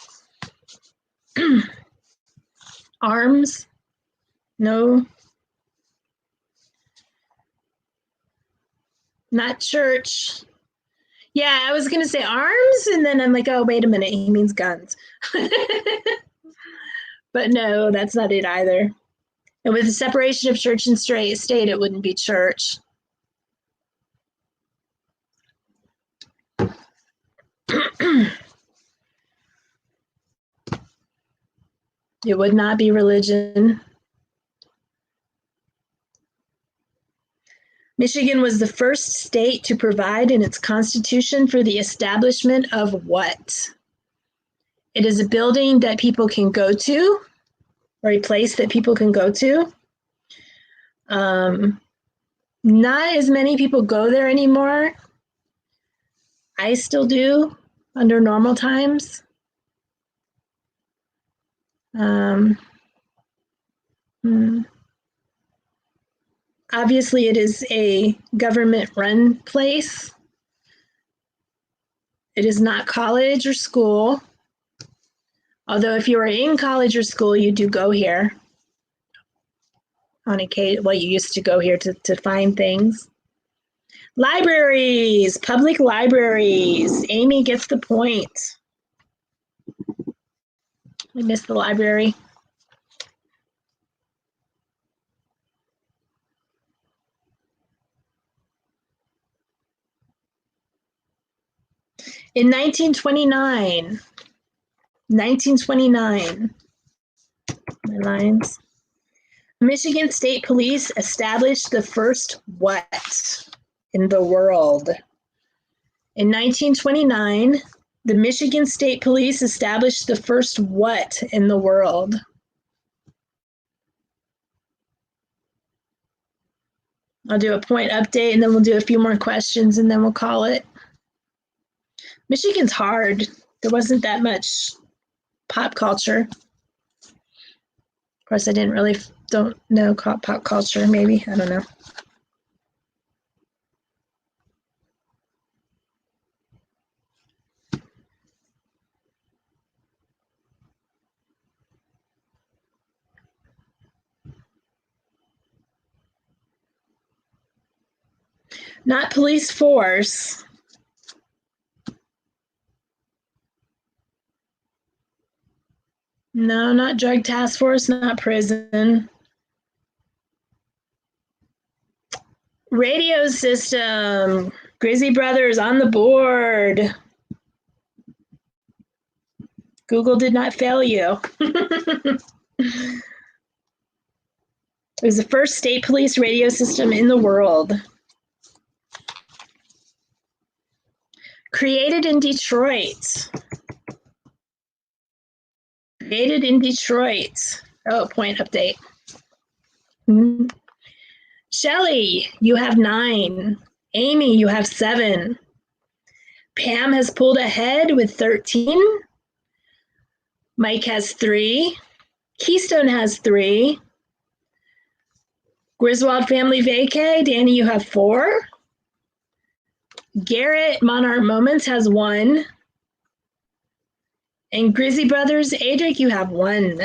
Arms? No. Not church. Yeah, I was going to say arms, and then I'm like, oh, wait a minute, he means guns. But no, that's not it either. And with the separation of church and state, it wouldn't be church. It would not be religion. Michigan was the first state to provide in its constitution for the establishment of what? It is a building that people can go to, or a place that people can go to. Not as many people go there anymore. I still do under normal times. Obviously, it is a government-run place. It is not college or school. Although if you are in college or school, you do go here on occasion. Well, you used to go here to find things. Libraries, public libraries. Amy gets the point. I missed the library. In 1929, my lines. Michigan State Police established the first what in the world? In 1929, the Michigan State Police established the first what in the world? I'll do a point update and then we'll do a few more questions and then we'll call it. Michigan's hard. There wasn't that much pop culture. Of course, I don't know pop culture, maybe. I don't know. Not police force. No, not drug task force, not prison. Radio system. Grizzly Brothers on the board. Google did not fail you. It was the first state police radio system in the world. Created in Detroit. Created in Detroit. Oh, point update. Shelly, you have 9. Amy, you have 7. Pam has pulled ahead with 13. Mike has 3. Keystone has 3. Griswold Family Vacay, Danny, you have 4. Garrett Monarch Moments has 1. And Grizzly Brothers, Adric, you have 1.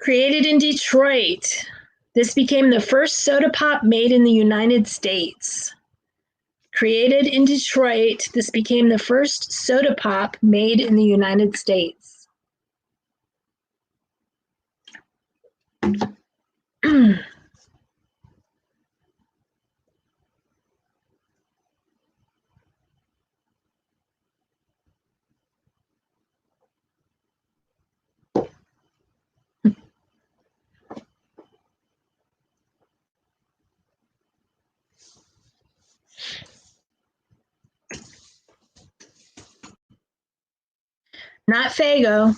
Created in Detroit. This became the first soda pop made in the United States. Created in Detroit, this became the first soda pop made in the United States. Not Fago.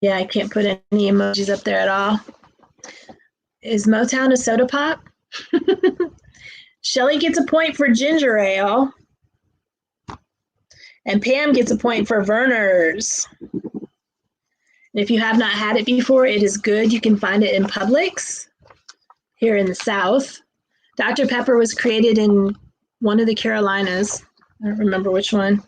Yeah, I can't put any emojis up there at all. Is Motown a soda pop? Shelly gets a point for ginger ale. And Pam gets a point for Verner's. And if you have not had it before, it is good. You can find it in Publix here in the South. Dr. Pepper was created in one of the Carolinas. I don't remember which one.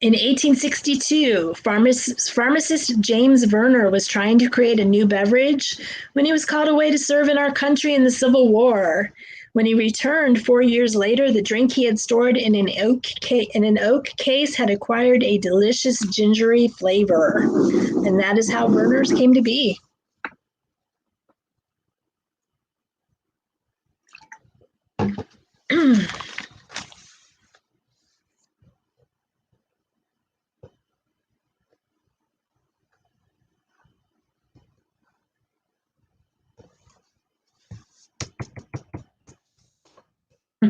In 1862, pharmacist James Verner was trying to create a new beverage when he was called away to serve in our country in the Civil War. When he returned 4 years later, the drink he had stored in an oak case had acquired a delicious gingery flavor. And that is how Verner's came to be.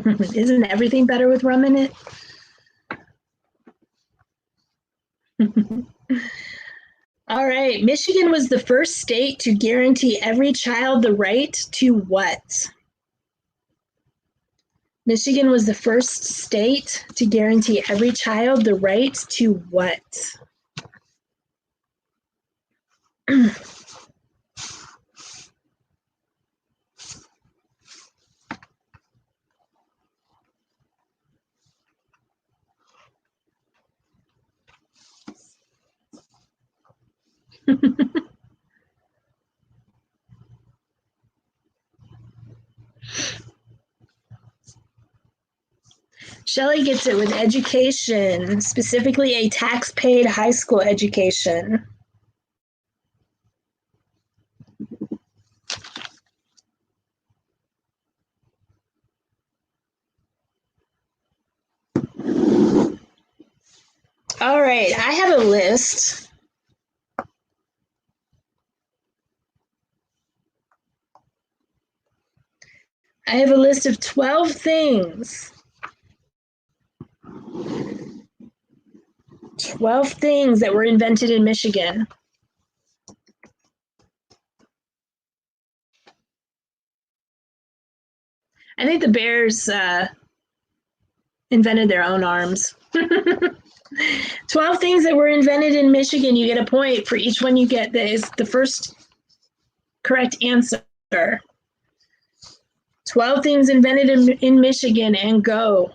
Isn't everything better with rum in it? All right. Michigan was the first state to guarantee every child the right to what? Michigan was the first state to guarantee every child the right to what? Shelley gets it with education, specifically a tax-paid high school education. All right, I have a list. I have a list of 12 things. 12 things that were invented in Michigan. I think the Bears invented their own arms. 12 things that were invented in Michigan. You get a point for each one you get that is the first correct answer. 12 things invented in Michigan, and go.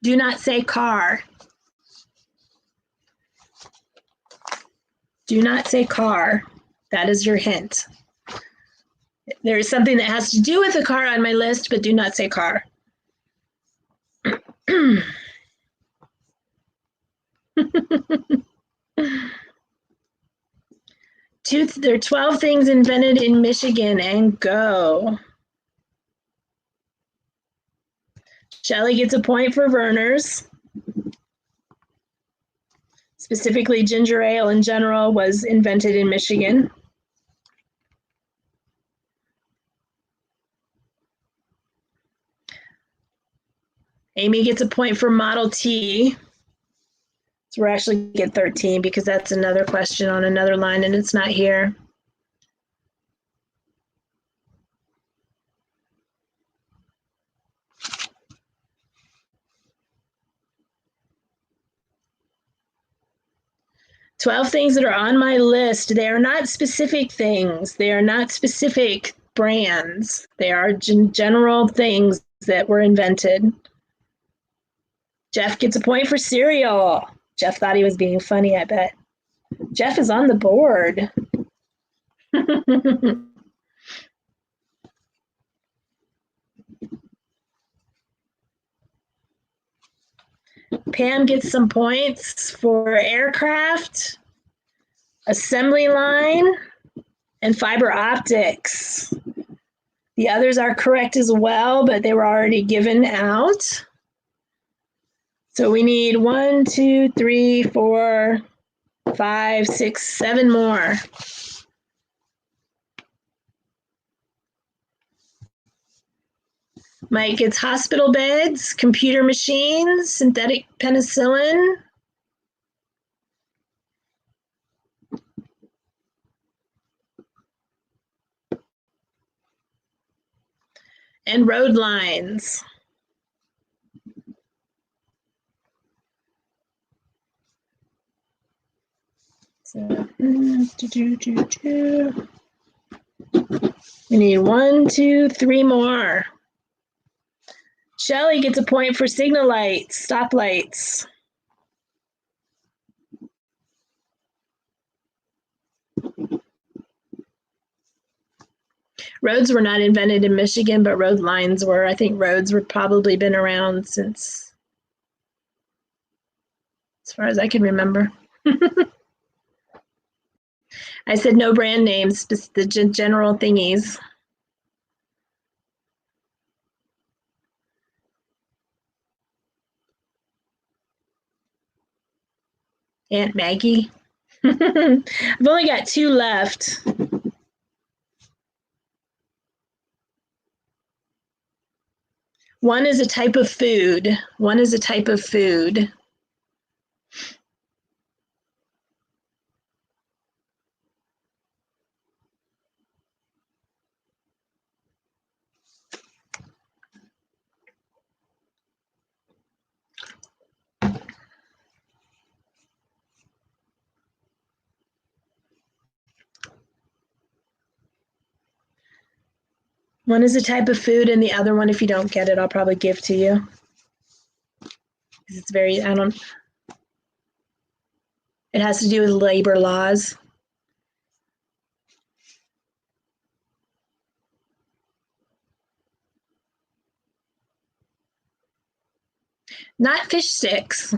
Do not say car. Do not say car. That is your hint. There is something that has to do with a car on my list, but do not say car. There are 12 things invented in Michigan, and go. Shelley gets a point for Verner's. Specifically, ginger ale in general was invented in Michigan. Amy gets a point for Model T. So we're actually get 13 because that's another question on another line and it's not here. "12 things that are on my list. They are not specific things. They are not specific brands. They are general things that were invented." Jeff gets a point for cereal. Jeff thought he was being funny, I bet. Jeff is on the board. Pam gets some points for aircraft, assembly line, and fiber optics. The others are correct as well, but they were already given out. So we need 1, 2, 3, 4, 5, 6, 7 more. Mike gets hospital beds, computer machines, synthetic penicillin, and road lines. So, we need 1, 2, 3 more. Shelley gets a point for signal lights, stoplights. Roads were not invented in Michigan, but road lines were. I think roads were probably been around since, as far as I can remember. I said no brand names, just the general thingies. Aunt Maggie. I've only got two left. One is a type of food. One is a type of food. One is a type of food, and the other one, if you don't get it, I'll probably give to you. Because it's very, I don't, it has to do with labor laws. Not fish sticks.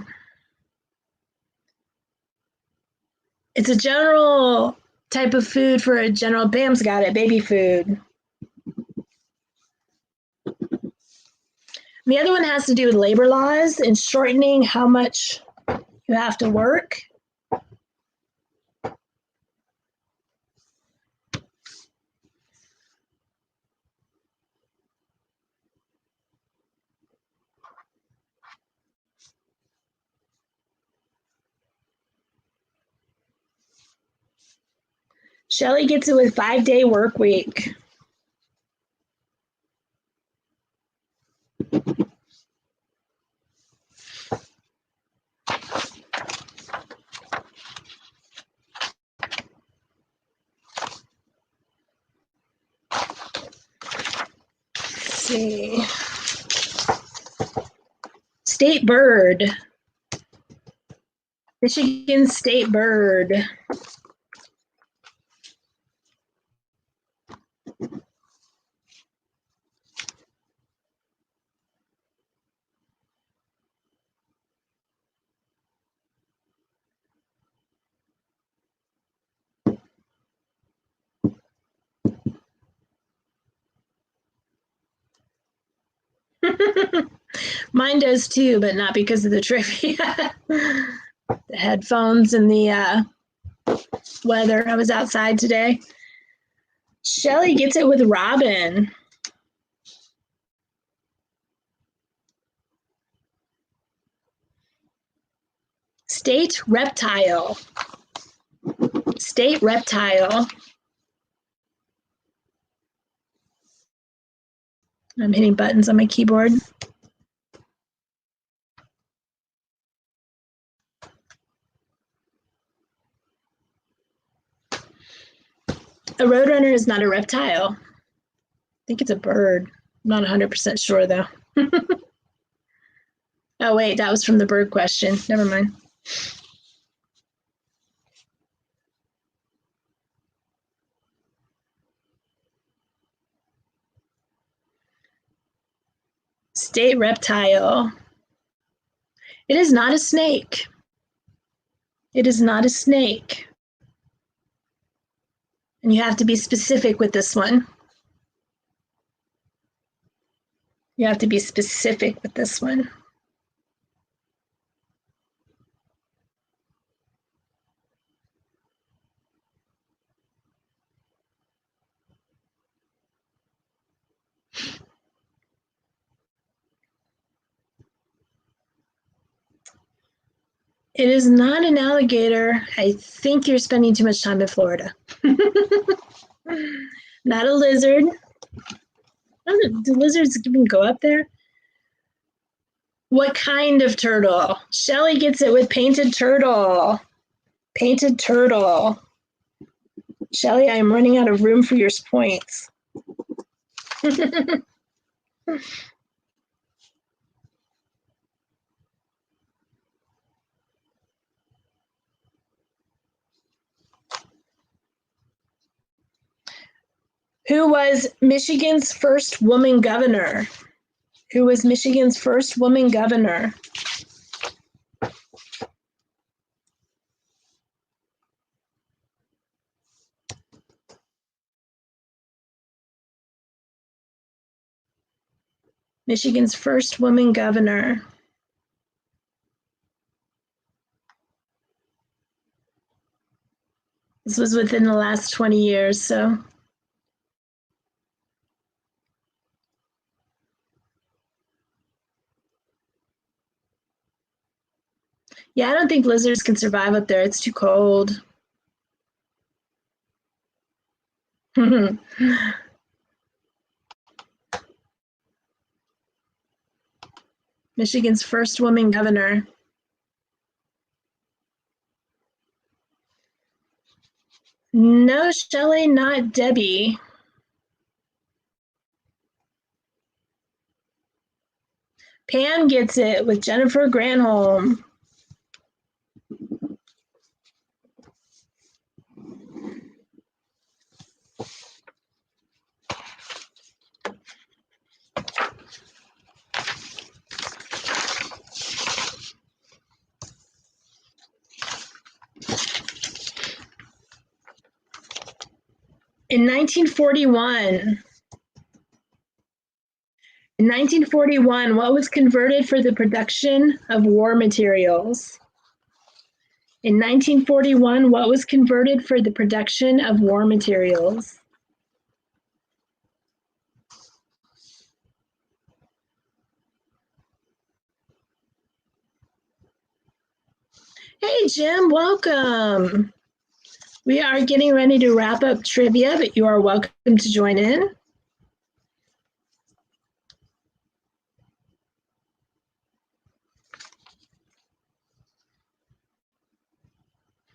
It's a general type of food for a general, Bam's got it, baby food. The other one has to do with labor laws and shortening how much you have to work. Shelly gets it with 5-day work week. Let's see. State bird. Michigan state bird. Mine does too, but not because of the trivia. The headphones and the weather. I was outside today. Shelly gets it with robin. State reptile. State reptile. I'm hitting buttons on my keyboard. A roadrunner is not a reptile. I think it's a bird. I'm not 100% sure though. Oh wait, that was from the bird question. Never mind. State reptile. It is not a snake. It is not a snake. And you have to be specific with this one. You have to be specific with this one. It is not an alligator. I think you're spending too much time in Florida. Not a lizard. Do lizards even go up there? What kind of turtle? Shelly gets it with painted turtle. Painted turtle. Shelly, I am running out of room for your points. Who was Michigan's first woman governor? Who was Michigan's first woman governor? Michigan's first woman governor. This was within the last 20 years, so. Yeah, I don't think lizards can survive up there. It's too cold. Michigan's first woman governor. No, Shelley, not Debbie. Pam gets it with Jennifer Granholm. In 1941, what was converted for the production of war materials? In 1941, what was converted for the production of war materials? Hey, Jim, welcome. We are getting ready to wrap up trivia, but you are welcome to join in.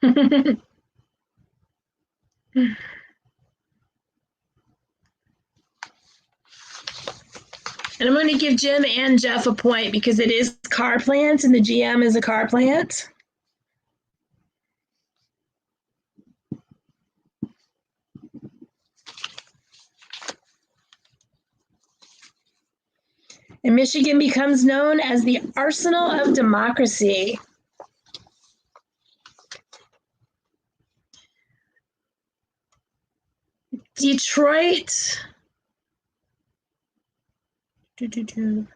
And I'm going to give Jim and Jeff a point because it is car plant and the GM is a car plant. And Michigan becomes known as the arsenal of democracy. Detroit. In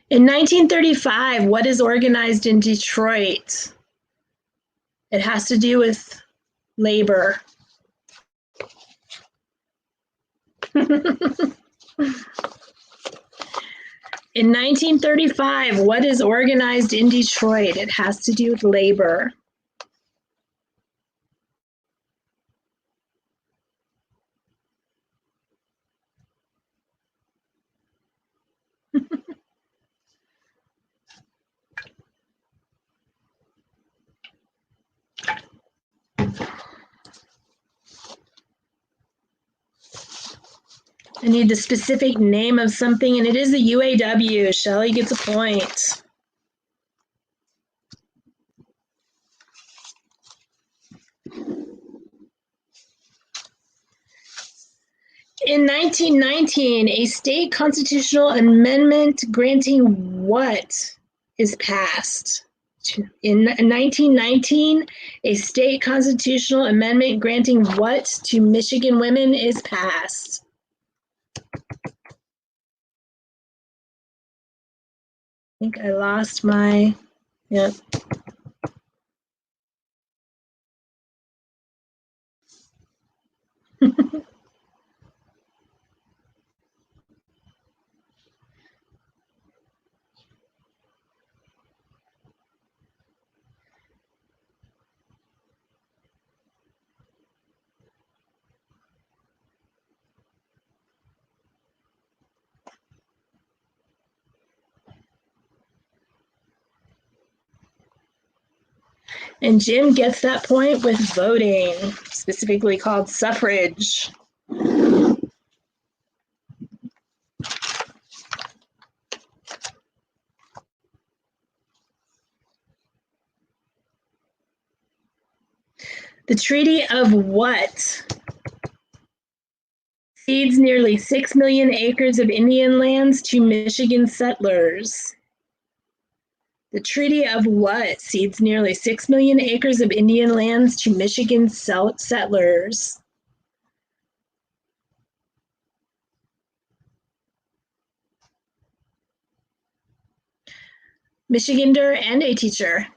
1935, what is organized in Detroit? It has to do with labor. In 1935, what is organized in Detroit? It has to do with labor. I need the specific name of something, and it is the UAW. Shelley gets a point. In 1919, a state constitutional amendment granting what is passed? In 1919, a state constitutional amendment granting what to Michigan women is passed? I think I lost my, yep. And Jim gets that point with voting, specifically called suffrage. The Treaty of what cedes nearly 6 million acres of Indian lands to Michigan settlers? The Treaty of what cedes nearly 6 million acres of Indian lands to Michigan settlers? Michigander and a teacher.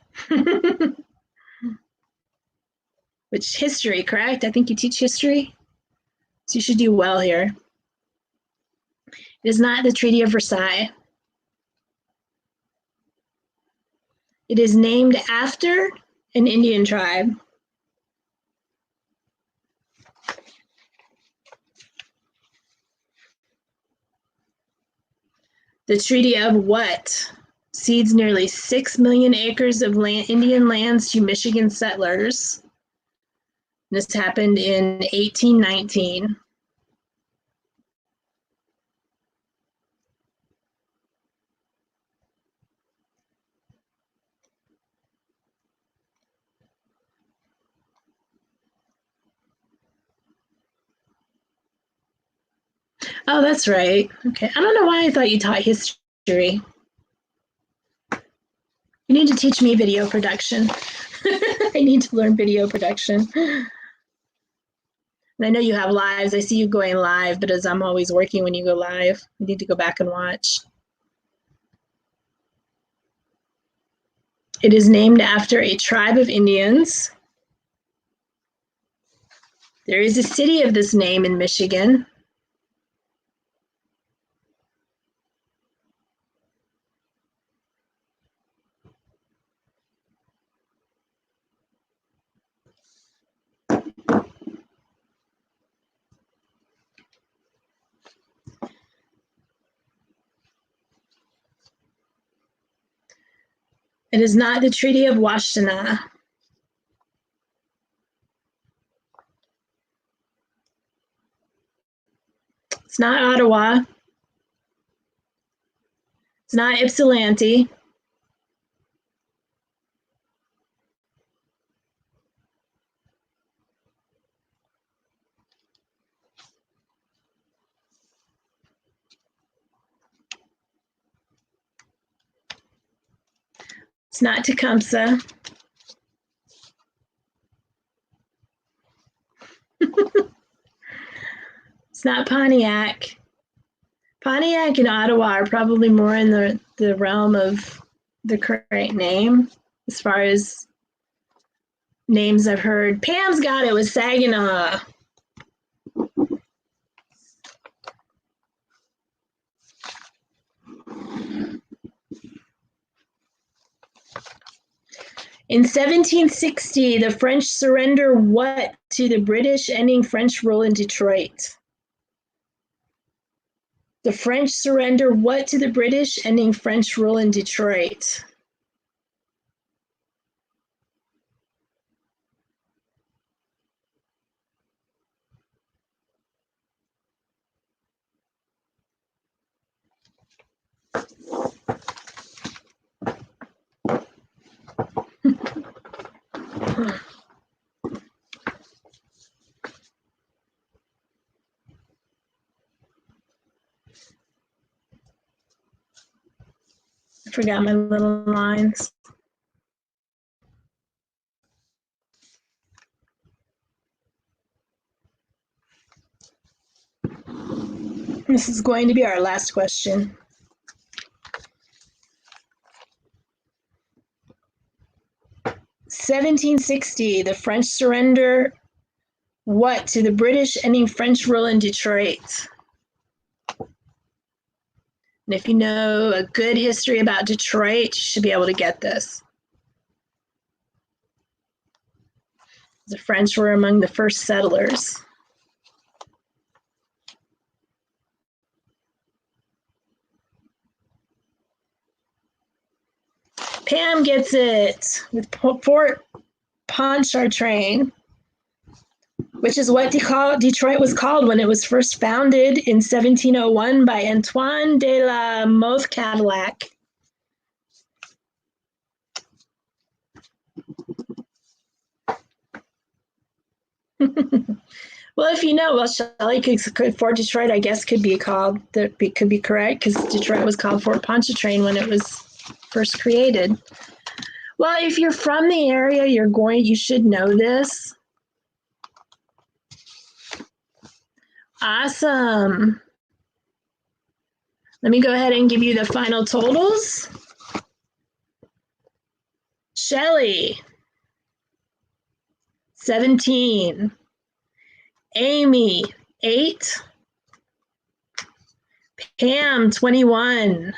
which history, correct? I think you teach history. So you should do well here. It is not the Treaty of Versailles. It is named after an Indian tribe. The Treaty of what cedes nearly 6 million acres of Indian lands to Michigan settlers. This happened in 1819. Oh, that's right. Okay. I don't know why I thought you taught history. You need to teach me video production. I need to learn video production. And I know you have lives. I see you going live, but as I'm always working when you go live, I need to go back and watch. It is named after a tribe of Indians. There is a city of this name in Michigan. It is not the Treaty of Washtenaw. It's not Ottawa. It's not Ypsilanti. It's not Tecumseh. It's not Pontiac. Pontiac and Ottawa are probably more in the realm of the correct name as far as names I've heard. Pam's got it with Saginaw. In 1760, the French surrender what to the British, ending French rule in Detroit? The French surrender what to the British, ending French rule in Detroit? I forgot my little lines. This is going to be our last question. (1760), the French surrender what to the British, ending French rule in Detroit? And if you know a good history about Detroit, you should be able to get this. The French were among the first settlers. Pam gets it with Fort Pontchartrain, which is what Detroit was called when it was first founded in 1701 by Antoine de la Mothe Cadillac. Well, if you know, well, Shelley Fort Detroit, I guess, could be called, that could be correct, because Detroit was called Fort Pontchartrain when it was first created. Well, if you're from the area, you should know this. Awesome. Let me go ahead and give you the final totals. Shelley, 17. Amy, 8. Pam, 21.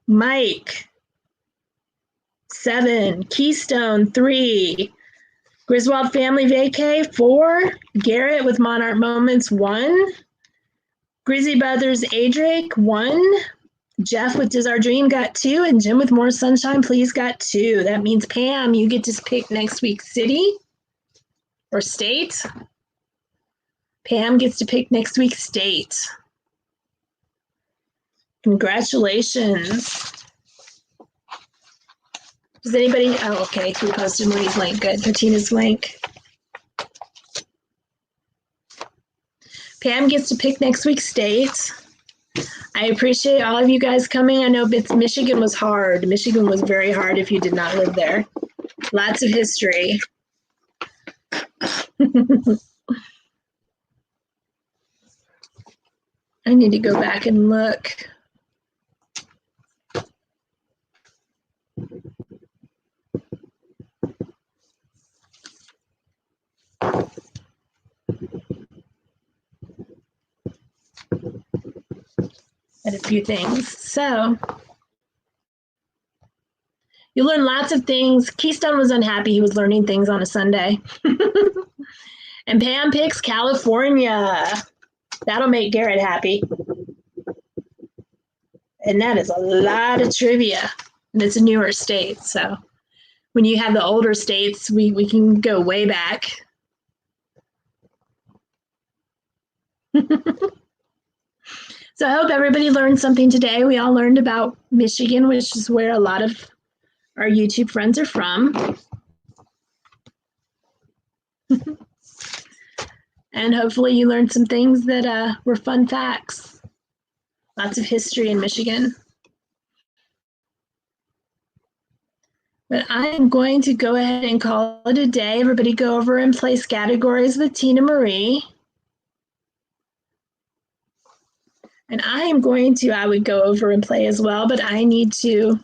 Mike, 7. Keystone, 3. Griswold Family Vacay, 4. Garrett with Monarch Moments, 1. Grizzy Brothers Adric, 1. Jeff with Does Our Dream got 2. And Jim with More Sunshine Please got 2. That means, Pam, you get to pick next week's city or state. Pam gets to pick next week's state. Congratulations. Does anybody, oh, okay, we posted Marie's link, good. Martina's link. Pam gets to pick next week's state. I appreciate all of you guys coming. I know Michigan was hard. Michigan was very hard if you did not live there. Lots of history. I need to go back and look. At a few things. So you learn lots of things. Keystone was unhappy he was learning things on a Sunday. And Pam picks California. That'll make Garrett happy. And that is a lot of trivia. And it's a newer state. So when you have the older states, we can go way back. So I hope everybody learned something today. We all learned about Michigan, which is where a lot of our YouTube friends are from. And hopefully you learned some things that were fun facts. Lots of history in Michigan. But I am going to go ahead and call it a day. Everybody go over and place categories with Tina Marie. And I am going to, I would go over and play as well, but I need to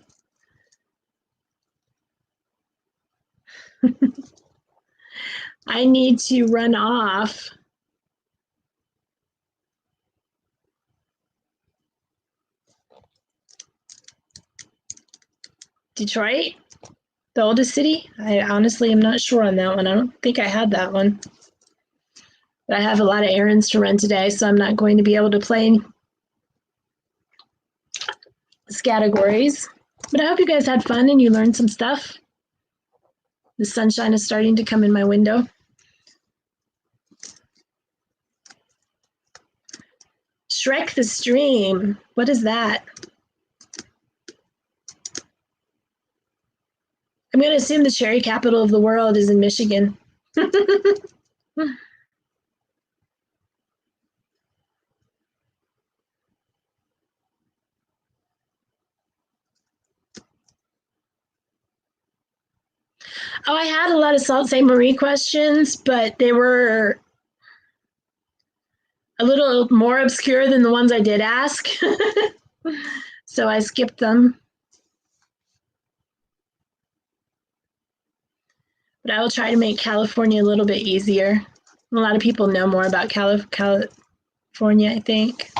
I need to run off. Detroit, the oldest city? I honestly am not sure on that one. I don't think I had that one. But I have a lot of errands to run today, so I'm not going to be able to play categories. But I hope you guys had fun and you learned some stuff. The sunshine is starting to come in my window. Shrek the Stream. What is that? I'm going to assume the cherry capital of the world is in Michigan. Oh, I had a lot of Sault Ste. Marie questions, but they were a little more obscure than the ones I did ask. So I skipped them. But I will try to make California a little bit easier. A lot of people know more about California, I think.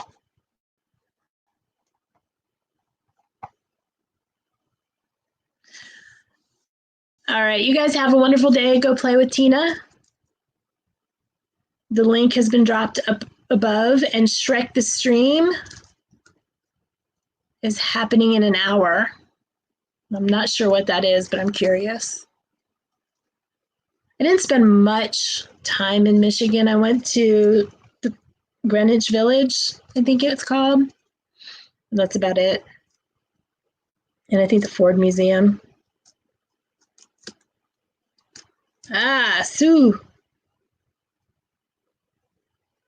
All right, you guys have a wonderful day. Go play with Tina. The link has been dropped up above, and Shrek the Stream is happening in an hour. I'm not sure what that is, but I'm curious. I didn't spend much time in Michigan. I went to the Greenwich Village, I think it's called. That's about it. And I think the Ford Museum. Ah, Sue.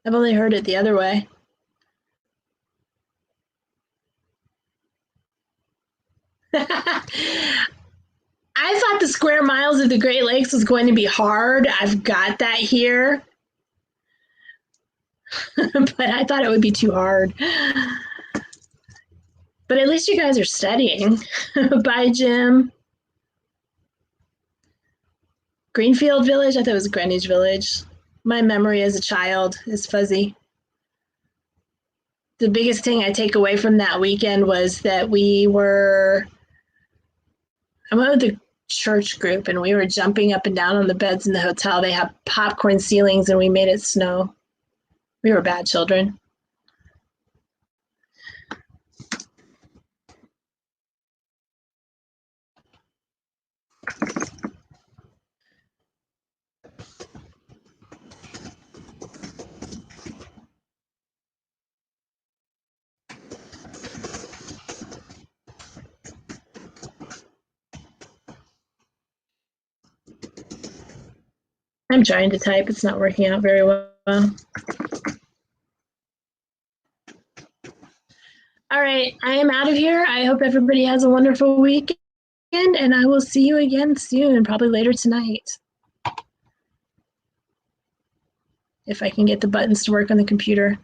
I've only heard it the other way. I thought the square miles of the Great Lakes was going to be hard. I've got that here. But I thought it would be too hard. But at least you guys are studying. Bye, Jim. Greenfield Village? I thought it was Greenwich Village. My memory as a child is fuzzy. The biggest thing I take away from that weekend was that I went with the church group and we were jumping up and down on the beds in the hotel. They have popcorn ceilings and we made it snow. We were bad children. I'm trying to type. It's not working out very well. All right, I am out of here. I hope everybody has a wonderful weekend, and I will see you again soon, probably later tonight. If I can get the buttons to work on the computer.